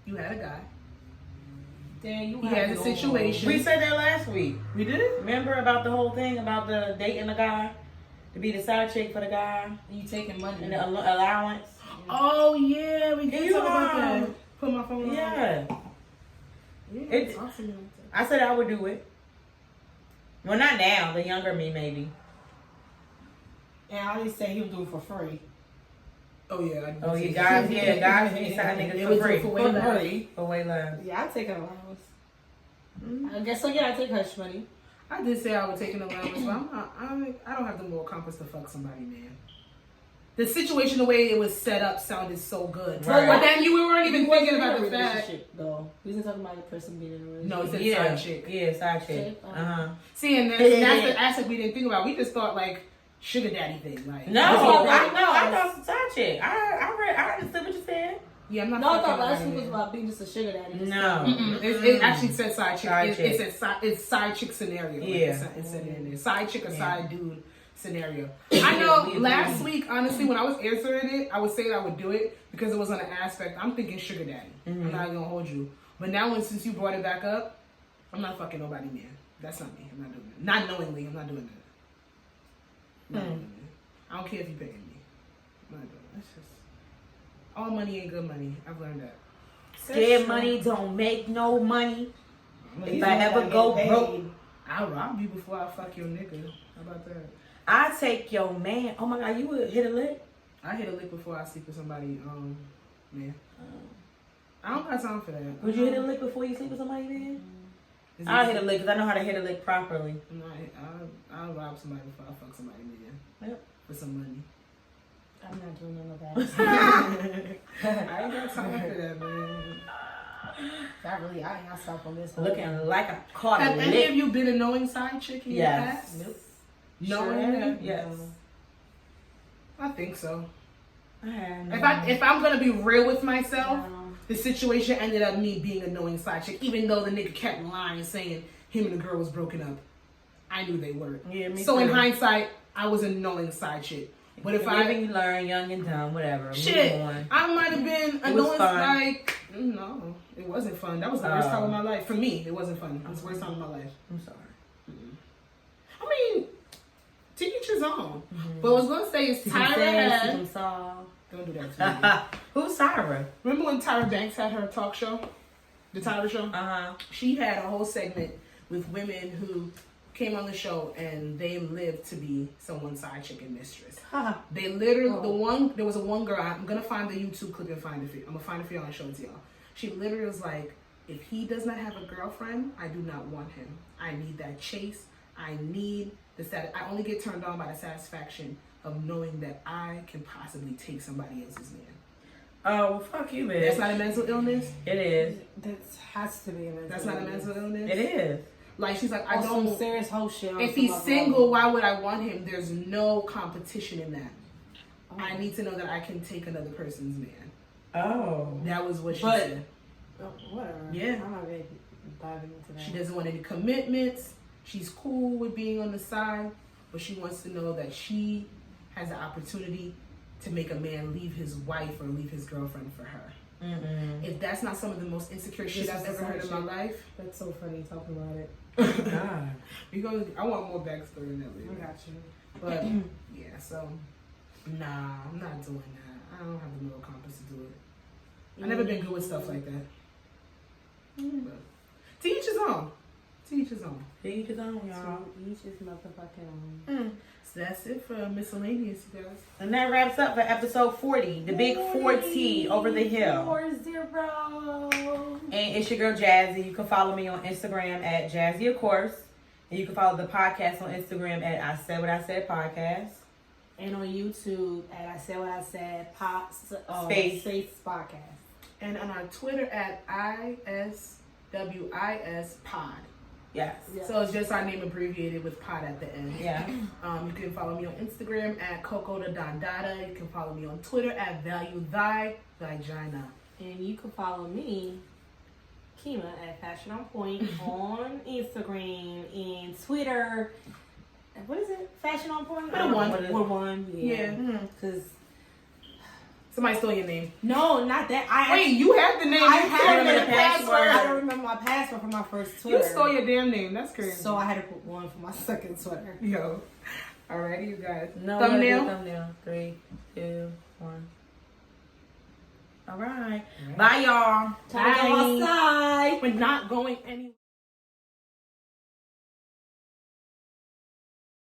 You had a guy. Then he had a situation. We said that last week. We did? Remember about the whole thing about the dating the guy? To be the side chick for the guy. You taking money. And the allowance. Oh, yeah. We did talk about that. Put my phone on. Yeah. It's awesome. I said I would do it. Well, not now. The younger me, maybe. And I always say he would do it for free. Oh, yeah. Guys be side niggas for free. For way less. Yeah, I take an allowance. I guess so. Yeah, I take hush money. I did say I would take an allowance, but I don't have the moral compass to fuck somebody, man. The situation, the way it was set up, sounded so good. Right. But then you weren't even thinking about the fact. Though. We wasn't talking about the person being in a relationship. No, it said side chick. Yeah, side chick. See, and that's the aspect we didn't think about. We just thought, like, sugar daddy thing. Like, no, I thought side chick. I understood what you said. Yeah, I'm not. No, I thought last week was about being just a sugar daddy. No, it actually said side chick. It's side chick scenario. Yeah, it said it in there. Side chick or side dude scenario. I know. Last week, honestly, when I was answering it, I was saying I would do it because it was on an aspect. I'm thinking sugar daddy. I'm not gonna hold you. But now, since you brought it back up, I'm not fucking nobody, man. That's not me. I'm not doing that. Not knowingly, I'm not doing that. I don't care if you paying me. I'm not doing that. That's just. All money ain't good money. I've learned that. Scared money don't make no money. If I ever go broke, I'll rob you before I fuck your nigga. How about that? I take your man. Oh my God, you would hit a lick? I hit a lick before I sleep with somebody. Man. I don't got time for that. Would you hit a lick before you sleep with somebody, man? I'll hit a lick because I know how to hit a lick properly. No, I'll rob somebody before I fuck somebody, man. Yep. For some money. I'm not doing none of that. I ain't got time for that, man. Not really. I ain't got stuff on this. Looking like a caught Have any of you been a knowing side chick in your past? Nope. Knowing? Yes. I think so. If If I'm gonna be real with myself, the situation ended up me being a knowing side chick, even though the nigga kept lying, saying him and the girl was broken up. I knew they were. Yeah, me so too. in hindsight, I was a knowing side chick. But if you learn, young and dumb, whatever. Shit, I might have been a knowing like no, it wasn't fun. That was the worst time of my life. For me, it wasn't fun. It was the worst time of my life. I'm sorry. I mean, To each his own. But what I was gonna say is Tyra had. Don't do that to me. Who's Tyra? Remember when Tyra Banks had her talk show? The Tyra show? Uh-huh. She had a whole segment with women who came on the show and they lived to be someone's side chicken mistress. They literally, there was one girl, I'm gonna find the YouTube clip and find it for you. I'm gonna find it for y'all and show it to y'all. She literally was like, if he does not have a girlfriend, I do not want him. I need that chase. I need I only get turned on by the satisfaction of knowing that I can possibly take somebody else's man. Oh, well, fuck you, bitch. That's not a mental illness? It is. That has to be a mental illness. That's not a mental illness? It is. Like, she's like, I Some don't. serious whole shit. If he's single, why would I want him? There's no competition in that. Oh. I need to know that I can take another person's man. Oh. That was what she said. Whatever. Yeah. I'm not really diving into that. She doesn't want any commitments. She's cool with being on the side, but she wants to know that she has the opportunity to make a man leave his wife or leave his girlfriend for her. Mm-mm. If that's not some of the most insecure shit I've ever heard in my life. That's so funny talking about it. God. Because I want more backstory in that later. I got you. But yeah, so nah, I'm not doing that. I don't have the moral compass to do it. I've never been good with stuff like that. But to each his own. To each his own. To each his own, y'all. To each his motherfucking own. So that's it for miscellaneous, you guys. And that wraps up for episode 40. The big 40 over the hill. 40. And it's your girl Jazzy. You can follow me on Instagram at Jazzy, of course. And you can follow the podcast on Instagram at I Said What I Said Podcast. And on YouTube at I Said What I Said Space Podcast. And on our Twitter at ISWIS Pod. Yes. So it's just our name abbreviated with pod at the end. Yeah. You can follow me on Instagram at Coco the Dondada. You can follow me on Twitter at Value Thy Vagina. And you can follow me, Keema, at Fashion on Point on Instagram and Twitter. What is it? Fashion on Point? With one. Yeah. Because somebody stole your name. No, not that. Wait, you had the name. I had the password. I don't remember my password for my first Twitter. You stole your damn name. That's crazy. So I had to put one for my second Twitter. Yo. Alrighty, you guys. No, thumbnail. 3, 2, 1. All right. Bye, y'all. Time to go outside. We're not going anywhere.